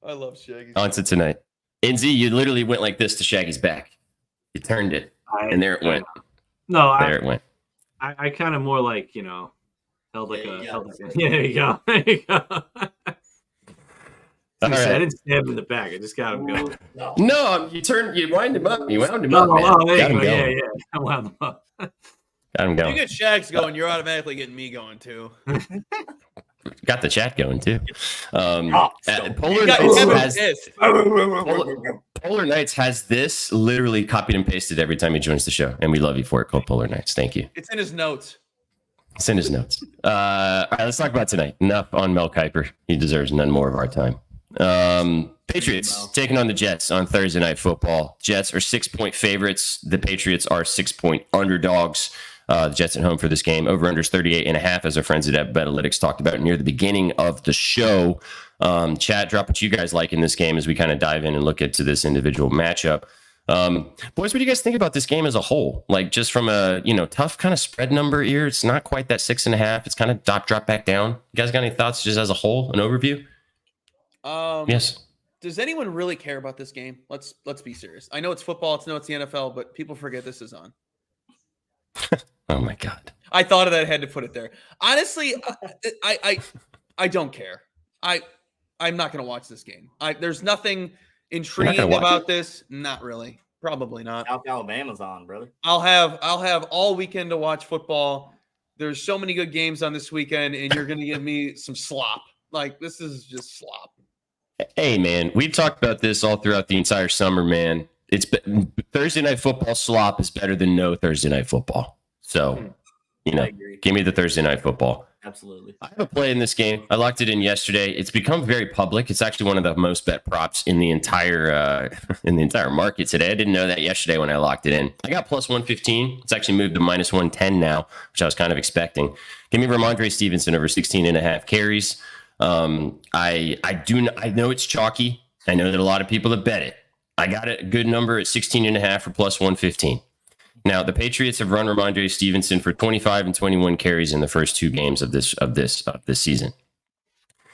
I love Shaggy. On to tonight. NZ, you literally went like this to Shaggy's back. You turned it, and there it went. It went. I kind of more like, held like a. Yeah, there you go. There you go. I didn't stab him in the back. I just got him going. No, you wound him up. You wound him up. Man. Got him going. Yeah. I wound him up. Got him You going. get Shags going, you're automatically getting me going too. Got the chat going too. So Polar Knights has Polar Knights has this literally copied and pasted every time he joins the show, and we love you for it. Called Polar Knights. Thank you. It's in his notes. It's in his notes. All right, let's talk about tonight. Enough on Mel Kiper. He deserves none more of our time. Patriots taking on the Jets on Thursday Night Football. Jets are 6-point favorites. The Patriots are 6-point underdogs. The Jets at home for this game. Over-unders 38.5, as our friends at Betalytics talked about near the beginning of the show. Chat, drop what you guys like in this game as we kind of dive in and look into this individual matchup. Boys, what do you guys think about this game as a whole? Like, just from a tough kind of spread number here, it's not quite that 6.5. It's kind of drop back down. You guys got any thoughts just as a whole, an overview? Yes. Does anyone really care about this game? Let's be serious. I know it's football. It's the NFL, but people forget this is on. Oh my God. I thought of that. I had to put it there. Honestly, I don't care. I'm not going to watch this game. There's nothing intriguing about this. Not really. Probably not. South Alabama's on, brother. I'll have all weekend to watch football. There's so many good games on this weekend, and you're going to give me some slop. Like, this is just slop. Hey, man, we've talked about this all throughout the entire summer, man. Thursday Night Football slop is better than no Thursday Night Football. So, give me the Thursday Night Football. Absolutely. I have a play in this game. I locked it in yesterday. It's become very public. It's actually one of the most bet props in the entire market today. I didn't know that yesterday when I locked it in. I got plus 115. It's actually moved to minus 110 now, which I was kind of expecting. Give me Ramondre Stevenson over 16.5 carries. I know it's chalky. I know that a lot of people have bet it. I got a good number at 16.5 for plus 115. Now, the Patriots have run Ramondre Stevenson for 25 and 21 carries in the first two games of this season.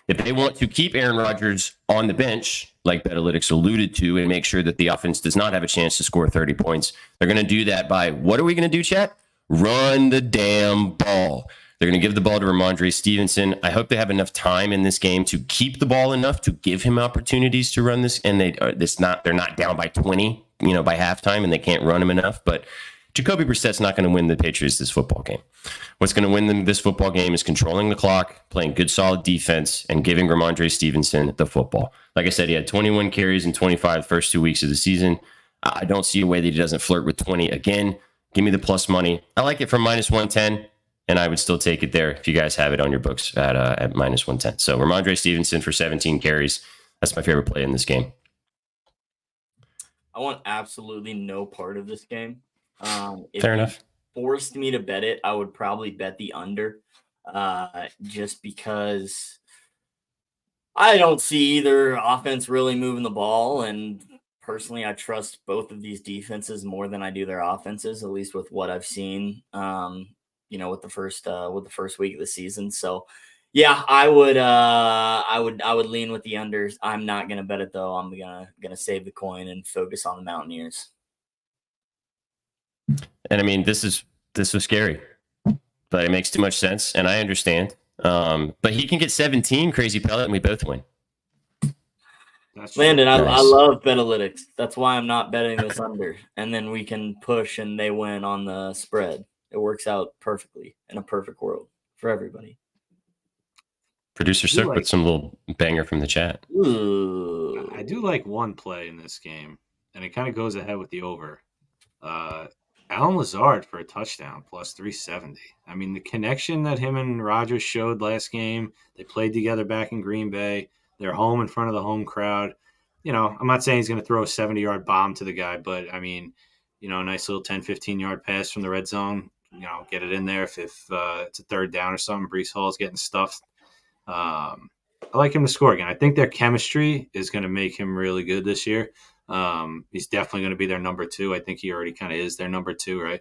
If they want to keep Aaron Rodgers on the bench, like Betalytics alluded to, and make sure that the offense does not have a chance to score 30 points, they're going to do that by, what are we going to do, chat? Run the damn ball. They're going to give the ball to Ramondre Stevenson. I hope they have enough time in this game to keep the ball enough to give him opportunities to run this. And they're not down by 20, by halftime, and they can't run him enough. But Jacoby Brissett's not going to win the Patriots this football game. What's going to win them this football game is controlling the clock, playing good, solid defense, and giving Ramondre Stevenson the football. Like I said, he had 21 carries in 25 the first 2 weeks of the season. I don't see a way that he doesn't flirt with 20 again. Give me the plus money. I like it from minus 110. And I would still take it there if you guys have it on your books at minus 110. So Ramondre Stevenson for 17 carries. That's my favorite play in this game. I want absolutely no part of this game. If Fair enough. Forced me to bet it, I would probably bet the under, just because I don't see either offense really moving the ball, and personally, I trust both of these defenses more than I do their offenses, at least with what I've seen. With the first week of the season. So yeah, I would lean with the unders. I'm not gonna bet it though. I'm gonna save the coin and focus on the Mountaineers. And I mean, this was scary, but it makes too much sense, and I understand. But he can get 17, Crazy Pellet, and we both win. Landon, nice. I love Betalytics. That's why I'm not betting this under. And then we can push and they win on the spread. It works out perfectly in a perfect world for everybody. Producer Cirque with some little banger from the chat. Ooh. I do like one play in this game, and it kind of goes ahead with the over. Alan Lazard for a touchdown, plus 370. I mean, the connection that him and Rodgers showed last game, they played together back in Green Bay. They're home in front of the home crowd. I'm not saying he's going to throw a 70-yard bomb to the guy, but, I mean, a nice little 10, 15-yard pass from the red zone. Get it in there if it's a third down or something. Breece Hall's getting stuffed. I like him to score again. I think their chemistry is going to make him really good this year. He's definitely going to be their number 2. I think he already kind of is their number 2, right?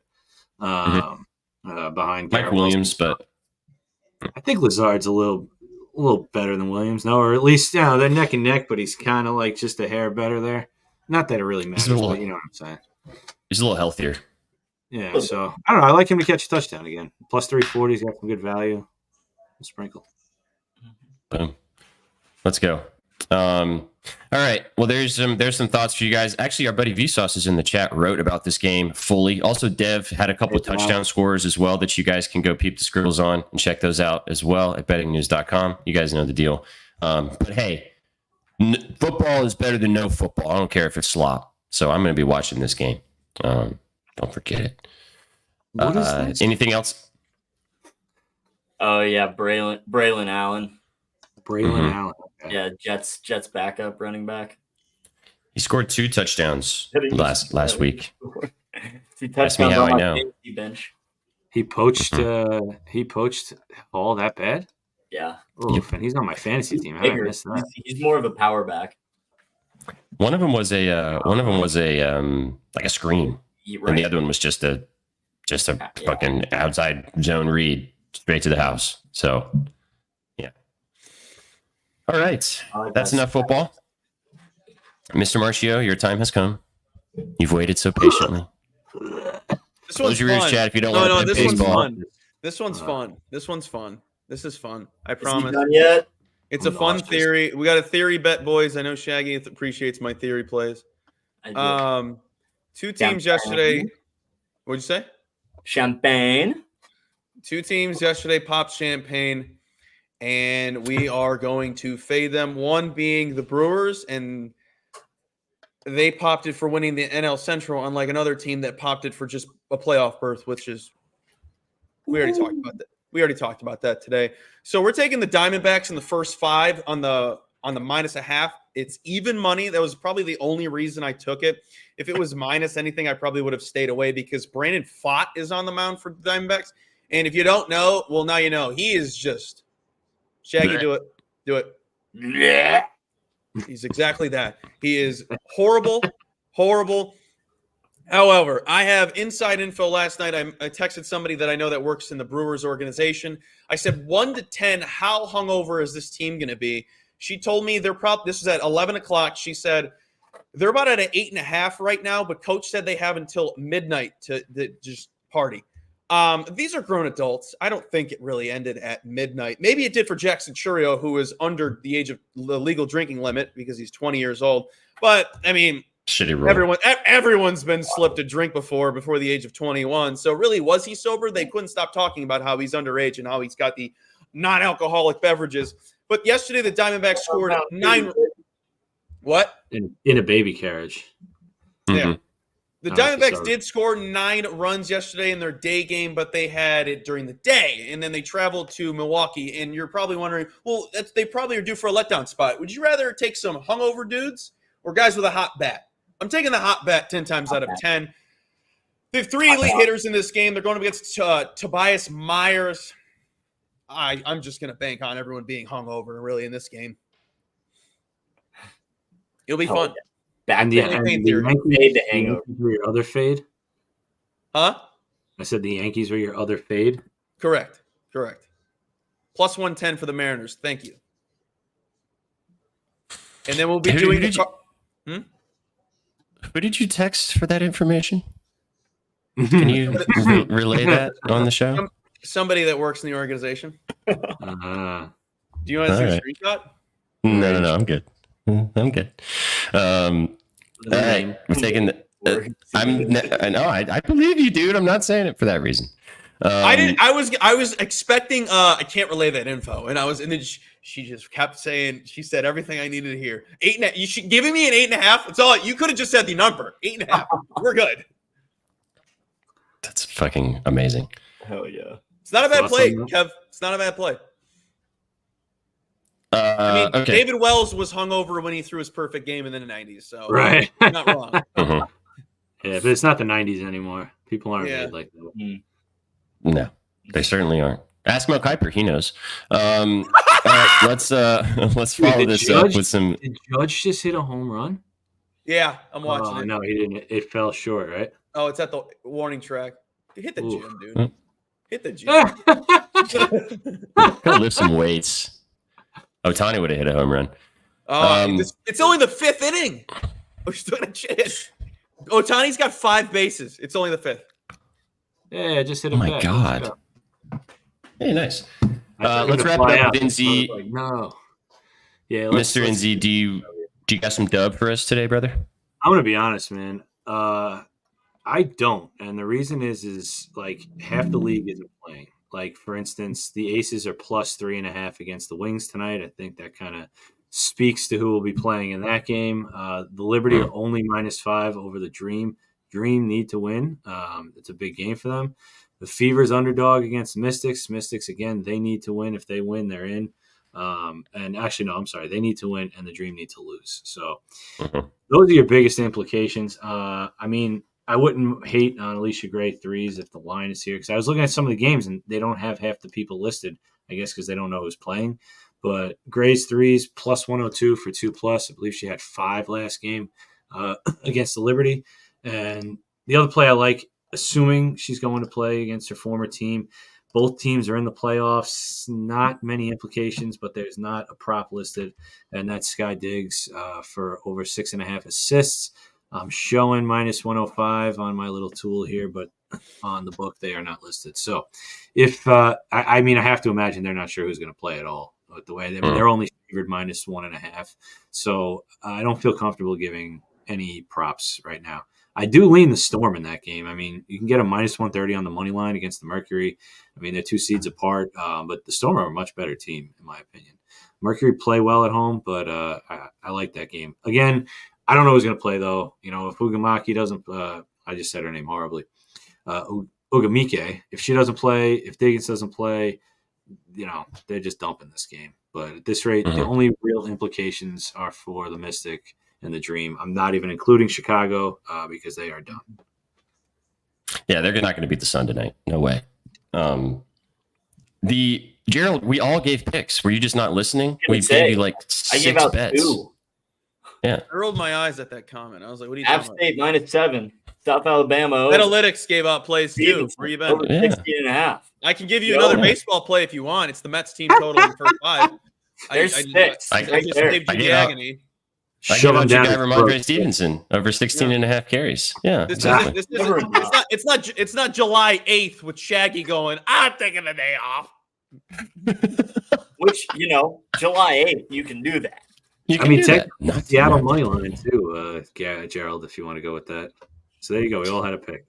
Behind Mike Williams, but I think Lazard's a little better than Williams. No, or at least they're neck and neck, but he's kind of like just a hair better there. Not that it really matters, but you know what I'm saying. He's a little healthier. Yeah, so I don't know. I like him to catch a touchdown again. Plus 340. He's got some good value. Sprinkle. Boom. Let's go. All right. Well, there's some thoughts for you guys. Actually, our buddy Vsauce is in the chat, wrote about this game fully. Also, Dev had a couple of touchdown scores as well that you guys can go peep the scribbles on and check those out as well at bettingnews.com. You guys know the deal. But hey, football is better than no football. I don't care if it's slop. So I'm going to be watching this game. Don't forget it. What is that? Anything else? Oh yeah, Braylon Allen. Braylon Allen. Okay. Yeah, Jets backup running back. He scored 2 touchdowns last week. 2 Ask me touchdowns how on I my know. fantasy bench. He poached all that bad? Yeah. Oof, and he's on my fantasy team. How did I Bigger. miss that? He's more of a power back. One of them was a like a screen, Right. and the other one was just a fucking outside zone read straight to the house. So, yeah. All right, that's enough football. Mr. Marcio, your time has come. You've waited so patiently. This one's Close your ears, fun. Chad, if you don't want to play this baseball. one's fun. This one's fun. This one's fun. This is fun. I promise. Is he done yet? It's a fun theory. We got a theory bet, boys. I know Shaggy appreciates my theory plays. I do. 2 teams yesterday. What'd you say? Champagne. 2 teams yesterday popped champagne, and we are going to fade them. One being the Brewers, and they popped it for winning the NL Central, unlike another team that popped it for just a playoff berth, which is we already talked about that. We already talked about that today. So we're taking the Diamondbacks in the first 5 on the -0.5. It's even money. That was probably the only reason I took it. If it was minus anything, I probably would have stayed away because Brandon Pfaadt is on the mound for the Diamondbacks. And if you don't know, well, now you know. He is just Shaggy. Do it. Do it. Yeah. He's exactly that. He is horrible, horrible. However, I have inside info last night. I texted somebody that I know that works in the Brewers organization. I said 1 to 10, how hungover is this team going to be? She told me they're probably, this was at 11 o'clock. She said they're about at an 8.5 right now, but coach said they have until midnight to just party. These are grown adults. I don't think it really ended at midnight. Maybe it did for Jackson Churio, who is under the age of the legal drinking limit because he's 20 years old. But, I mean, shitty rule. Everyone's been slipped a drink before the age of 21. So really, was he sober? They couldn't stop talking about how he's underage and how he's got the non-alcoholic beverages. But yesterday, the Diamondbacks scored 9. What? In a baby carriage. Yeah. The Diamondbacks did score 9 runs yesterday in their day game, but they had it during the day, and then they traveled to Milwaukee. And you're probably wondering, well, they probably are due for a letdown spot. Would you rather take some hungover dudes or guys with a hot bat? I'm taking the hot bat 10 times out of 10. They have 3 elite hitters in this game. They're going up against Tobias Myers. I'm just going to bank on everyone being hungover, really, in this game. It'll be fun. And the Yankees were your other fade? Huh? I said the Yankees were your other fade? Correct. Plus 110 for the Mariners. Thank you. And then we'll be doing Who did you text for that information? Can you relay that on the show? Somebody that works in the organization. Do you want to see a screenshot? No, I'm good. All right, we're taking. I believe you, dude. I'm not saying it for that reason. I was expecting. I can't relay that info, and then she just kept saying. She said everything I needed to hear. 8.5. You should giving me an 8.5. That's all. You could have just said the number 8.5. We're good. That's fucking amazing. Hell yeah! It's not a bad play, Kev. It's not a bad play. Okay. David Wells was hungover when he threw his perfect game in the 90s, so right, not wrong. Uh-huh. Yeah, but it's not the 90s anymmer. People aren't made like that. No, they certainly aren't. Ask Mel Kiper; he knows. All right, let's follow this up with some. Did Judge just hit a home run? Yeah, I'm watching it. No, he didn't. It fell short, right? Oh, it's at the warning track. Hit the gym, dude. Hit the gym. Go lift some weights. Ohtani would have hit a home run. It's only the 5th inning. We're still gonna chase. Ohtani's got 5 bases. It's only the 5th. Yeah, just hit him. Oh my god! Hey, nice. Let's wrap it up with NZ. No. Yeah, Mr. NZ, Do you got some dub for us today, brother? I'm gonna be honest, man. I don't, and the reason is like half the league isn't playing. Like for instance, the Aces are plus 3.5 against the Wings tonight. I think that kind of speaks to who will be playing in that game. The Liberty are only -5 over the Dream. Dream need to win. It's a big game for them. The Fever's underdog against the Mystics. Mystics again, they need to win. If they win, they're in. And actually, no, I'm sorry, they need to win, and the Dream need to lose. So those are your biggest implications. I mean, I wouldn't hate on Alicia Gray threes if the line is here, because I was looking at some of the games and they don't have half the people listed, I guess because they don't know who's playing. But Gray's threes plus 102 for 2+. I believe she had 5 last game against the Liberty. And the other play I like, assuming she's going to play against her former team, both teams are in the playoffs. Not many implications, but there's not a prop listed, and that's Sky Diggs for over 6.5 assists. I'm showing -105 on my little tool here, but on the book they are not listed. So, if I mean, I have to imagine they're not sure who's going to play at all. With the way they're only favored -1.5, so I don't feel comfortable giving any props right now. I do lean the Storm in that game. I mean, you can get a -130 on the money line against the Mercury. I mean, they're 2 seeds apart, but the Storm are a much better team, in my opinion. Mercury play well at home, but I like that game. Again, I don't know who's going to play, though. You know, if Ugamaki doesn't I just said her name horribly. Ugamike, if she doesn't play, if Diggins doesn't play, you know, they're just dumping this game. But at this rate, the only real implications are for the Mystic and the Dream. I'm not even including Chicago because they are done. Yeah, they're not going to beat the Sun tonight. No way. Gerald, we all gave picks. Were you just not listening? We gave you like 6 I gave out bets. 2. Yeah. I rolled my eyes at that comment. I was like, what are you App talking State -7. South Alabama. Betalytics gave out plays too. Where you been? Over 16.5. I can give you another baseball play if you want. It's the Mets team total in the first 5. There's 6. I just saved you the agony. I gave out your guy Ramondre Stevenson over 16.5 carries. Yeah, exactly. It's not July 8th with Shaggy going, I'm taking the day off. Which, you know, July 8th, you can do that. You I mean, Seattle money line too, Gerald, if you want to go with that. So there you go. We all had a pick.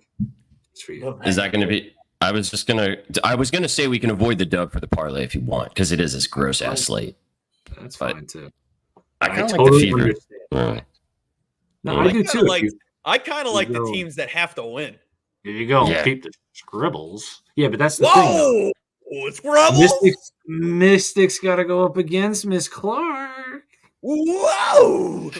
It's for you. Is that going to be? I was gonna say we can avoid the dub for the parlay if you want, because it is this gross ass slate. That's fine too. I kind of like the Fever. Understand. No, I do too. I kind of like the teams that have to win. There you go. Yeah. Keep the scribbles. Yeah, but that's the thing. Though. Scribbles. Mystics got to go up against Miss Clark. Whoa!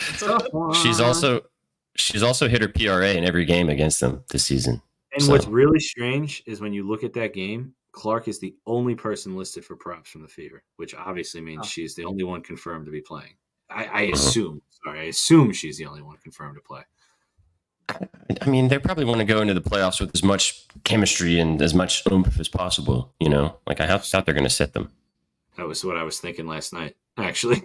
She's also hit her PRA in every game against them this season. And what's really strange is when you look at that game, Clark is the only person listed for props from the Fever, which obviously means she's the only one confirmed to be playing. I assume. Sorry, I assume she's the only one confirmed to play. I mean, they probably want to go into the playoffs with as much chemistry and as much oomph as possible. You know, like I thought they're going to set them. That was what I was thinking last night. Actually,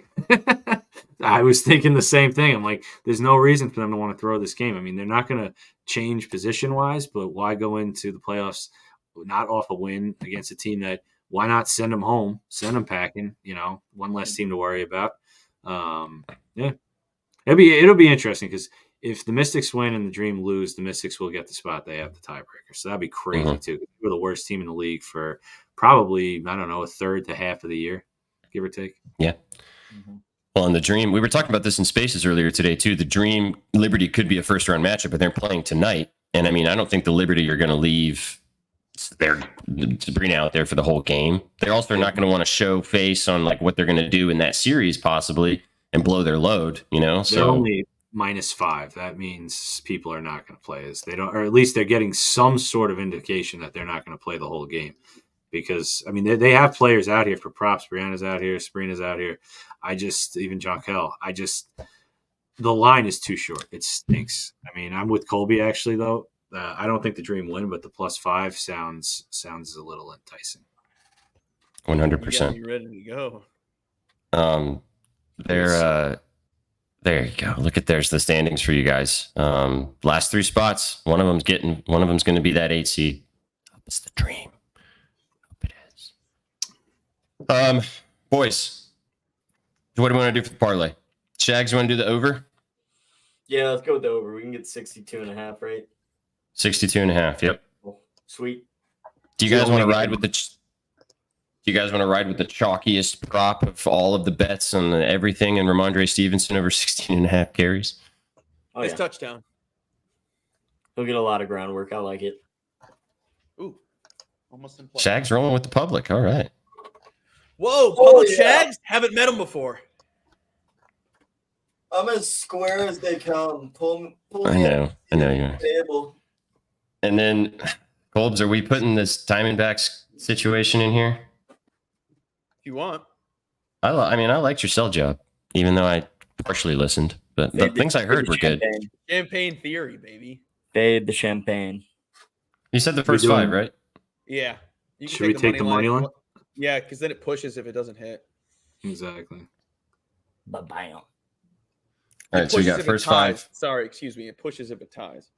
I was thinking the same thing. I'm like, there's no reason for them to want to throw this game. I mean, they're not going to change position wise, but why go into the playoffs not off a win against a team that? Why not send them home, send them packing? You know, one less team to worry about. Yeah, it'll be interesting because if the Mystics win and the Dream lose, the Mystics will get the spot. They have the tiebreaker, so that'd be crazy too. We're the worst team in the league for probably, I don't know, a third to half of the year, give or take. Yeah. Well, in the Dream, we were talking about this in Spaces earlier today too. The Dream Liberty could be a first round matchup, but they're playing tonight, and I mean, I don't think the Liberty are going to leave Sabrina out there for the whole game. They're also not going to want to show face on like what they're going to do in that series possibly and blow their load, you know. So they're only -5. That means people are not going to play as they don't, or at least they're getting some sort of indication that they're not going to play the whole game. Because I mean, they have players out here for props. Brianna's out here, Sabrina's out here. Even John Kell. The line is too short. It stinks. I mean, I'm with Colby actually though. I don't think the Dream win, but the +5 sounds a little enticing. 100%. You ready to go? There you go. Look at there's the standings for you guys. Last 3 spots. One of them's going to be that 8 seed. It's the Dream. Hope it is. Boys, what do we want to do for the parlay? Shags, want to do the over? Yeah, let's go with the over. We can get 62.5, right? 62.5. Yep. Sweet. Do you guys want to ride with the? Do you guys want to ride with the chalkiest prop of all of the bets on everything and Ramondre Stevenson over 16.5 carries? Oh, Nice yeah. touchdown. He'll get a lot of groundwork. I like it. Ooh. Almost in play. Shags rolling with the public. All right. Whoa, public Shags? Haven't met him before. I'm as square as they come. Pull I know you are. Table. And then, Colbs, are we putting this Diamondbacks situation in here? If you want. I liked your sell job, even though I partially listened. But the things I heard were good. Champagne theory, baby. Fade the champagne. You said the first five, right? Yeah. You Should we take the money line? Yeah, because then it pushes if it doesn't hit. Exactly. Bye-bye. All right, so we got first five. Sorry, excuse me. It pushes if it ties.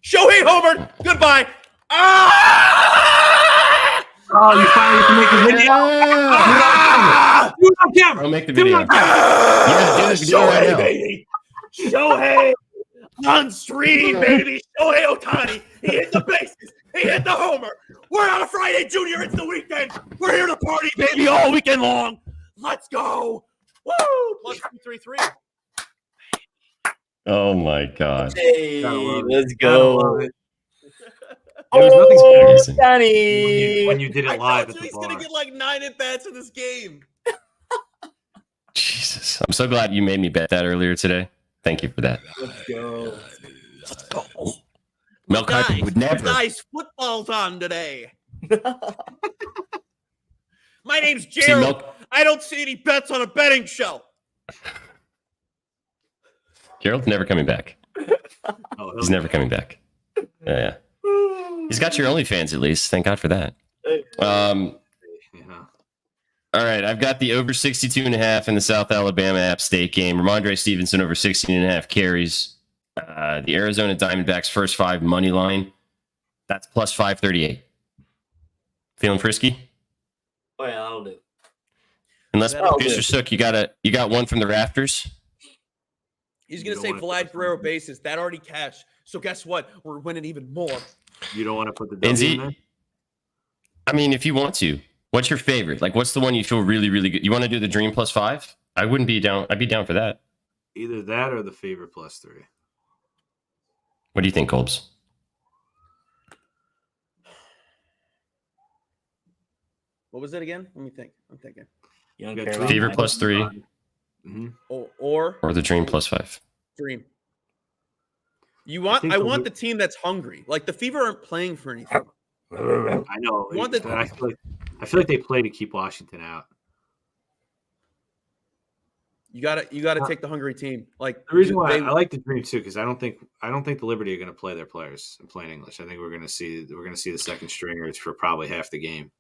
Shohei Homer! Goodbye! Ah! Oh, you finally can make a video? Do it on camera. I'll make the video. Yeah, do this video right now. baby! Shohei on stream, baby! Shohei Ohtani! He hit the bases! He hit the homer! We're on a Friday, Junior! It's the weekend! We're here to party, baby, all weekend long! Let's go! Woo! Plus 233. Oh my God! Hey, let's go. There was nothing better Johnny. when you did it live at the He's bar. gonna get like 9 at-bats in this game. Jesus, I'm so glad you made me bet that earlier today. Thank you for that. Let's go. Let's go. Mel Kiper would never. Nice football's on today. My name's Gerald. I don't see any bets on a betting show. Gerald's never coming back. He's never coming back. Yeah. He's got your OnlyFans at least. Thank God for that. All right, I've got the over 62.5 in the South Alabama App State game. Ramondre Stevenson over 16.5 carries. The Arizona Diamondbacks first five money line. That's plus 538. Feeling frisky? Oh yeah, that'll do. Unless That'll producer do. Sook, you got one from the rafters. He's gonna say Vlad Guerrero bases. That already cashed. So guess what? We're winning even more. You don't want to put the W in there? I mean, if you want to, what's your favorite? Like, what's the one you feel really, really good? You want to do the Dream plus 5? I wouldn't be down. I'd be down for that. Either that or the favorite plus 3. What do you think, Colbs? What was it again? Let me think. I'm thinking. You don't Yeah, care about Fever mine? plus 3 Mm-hmm. Or or the Dream plus 5? Dream. You want? think I the want Lu- the team that's hungry. Like the Fever aren't playing for anything. I know. You want the- but I feel like they play to keep Washington out. You gotta take the hungry team. Like The reason why they- I like the Dream too, because I don't think the Liberty are going to play their players in plain English. I think we're going to see the second stringers for probably half the game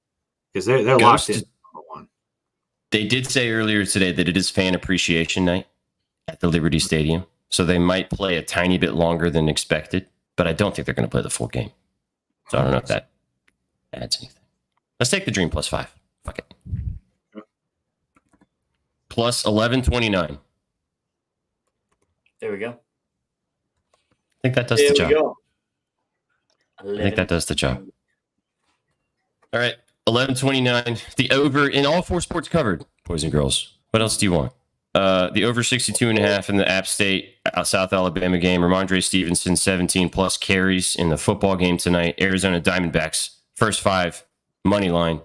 because they're locked in. Number one. They did say earlier today that it is fan appreciation night at the Liberty Stadium, so they might play a tiny bit longer than expected, but I don't think they're going to play the full game. So I don't know if that adds anything. Let's take the Dream plus 5. Fuck it. Plus 1129. There we go. I think that does There the we job. go. I think that does the job. All right, 1129. The over in all four sports covered, boys and girls. What else do you want? The over 62.5 in the App State South Alabama game. Ramondre Stevenson 17 plus carries in the football game tonight. Arizona Diamondbacks first five money line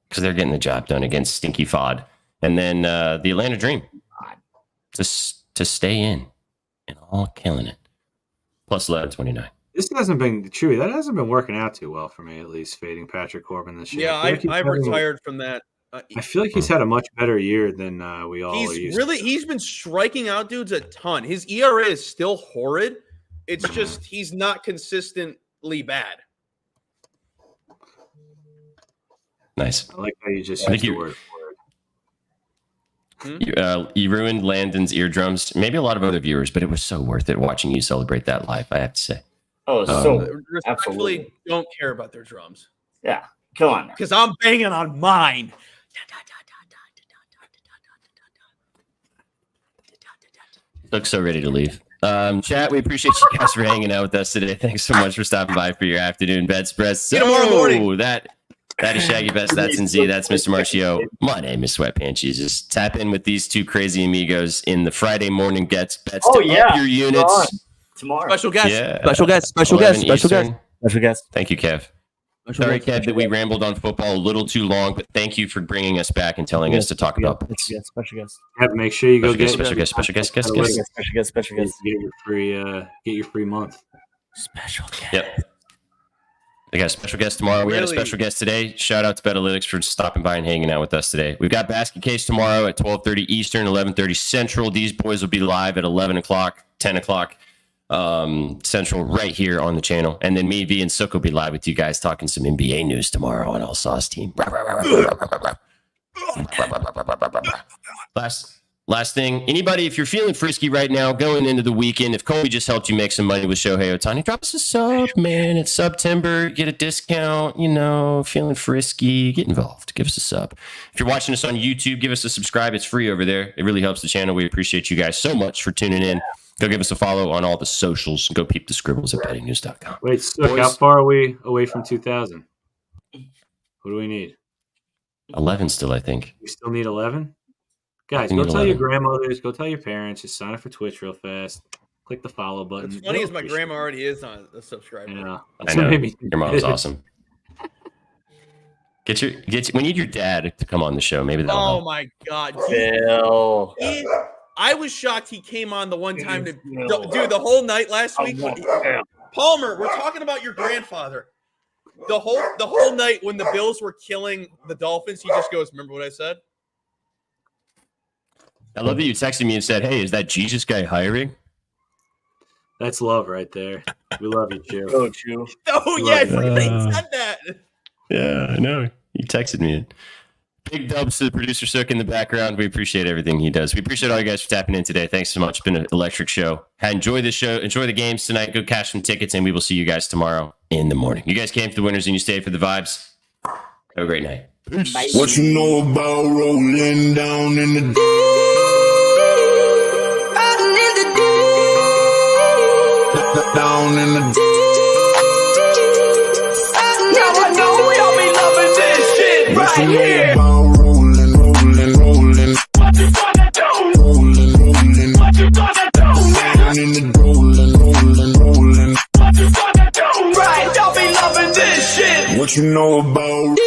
because they're getting the job done against Stinky Fod. And then the Atlanta Dream to stay in and all killing it. Plus 1129. This hasn't been Chewy. That hasn't been working out too well for me, at least fading Patrick Corbin this year. yeah, I've retired from that. I feel like he's had a much better year than we all are used to. He's been striking out dudes a ton. His ERA is still horrid. It's just he's not consistently bad. Nice. I like how you just I think used the word. You ruined Landon's eardrums. Maybe a lot of other viewers, but it was so worth it watching you celebrate that live, I have to say. Oh, so Respectfully, absolutely. don't care about their drums. Yeah, come on. Because I'm banging on mine. Look so ready to leave. Chat, we appreciate you guys for hanging out with us today. Thanks so much for stopping by for your afternoon bedspread. See you tomorrow morning. That is Shaggy Best. That's NZ. That's Mr. Marcio. My name is Sweatpants Jesus. Tap in with these two crazy amigos in the Friday morning bets to up your units. Tomorrow. Special guest. Yeah. Special guest. Special guest. Special guest. Special guest. Thank you, Kev. Sorry, Kev, that we rambled on football a little too long, but thank you for bringing us back and telling us to talk about bets. Special guest. Make sure you go get special guest. Get your free month. Special guest. Yep. We got a special guest tomorrow. We had a special guest today. Shout out to Betalytics for stopping by and hanging out with us today. We've got Basket Case tomorrow at 12:30 Eastern, 11:30 Central. These boys will be live at 11 o'clock, 10 o'clock Central right here on the channel. And then me, V, and Sook will be live with you guys talking some NBA news tomorrow on All Sauce Team. Last thing, anybody, if you're feeling frisky right now, going into the weekend, if Kobe just helped you make some money with Shohei Ohtani, drop us a sub, man. It's September. Get a discount, feeling frisky. Get involved. Give us a sub. If you're watching us on YouTube, give us a subscribe. It's free over there. It really helps the channel. We appreciate you guys so much for tuning in. Go give us a follow on all the socials. Go peep the scribbles at bettingnews.com. Wait, so how far are we away from 2,000? What do we need? 11 still, I think. We still need 11? Guys, go tell your grandmothers, go tell your parents, just sign up for Twitch real fast. Click the follow button. What's funny is my grandma already is on a subscriber. Yeah. I know. Your mom's awesome. We need your dad to come on the show. Maybe that'll help. My God. Phil. I was shocked he came on the one time to do the whole night last week. Palmer, we're talking about your grandfather. The whole night when the Bills were killing the Dolphins, he just goes, "Remember what I said?" I love that you texted me and said, "Hey, is that Jesus guy hiring?" That's love right there. We love you, Chew. Oh, Chew. Oh, yeah, I forgot he said that. Yeah, I know. He texted me. Big dubs to the producer Sook in the background. We appreciate everything he does. We appreciate all you guys for tapping in today. Thanks so much. It's been an electric show. Enjoy the show. Enjoy the games tonight. Go cash some tickets, and we will see you guys tomorrow in the morning. You guys came for the winners, and you stayed for the vibes. Have a great night. Bye. What you know about rolling down in the down in the now I know we all be loving this shit right here. Rolling. What you gonna do? Rolling. What you gonna do? Down in the rolling. What you gonna do? Right, y'all be loving this shit. What you know about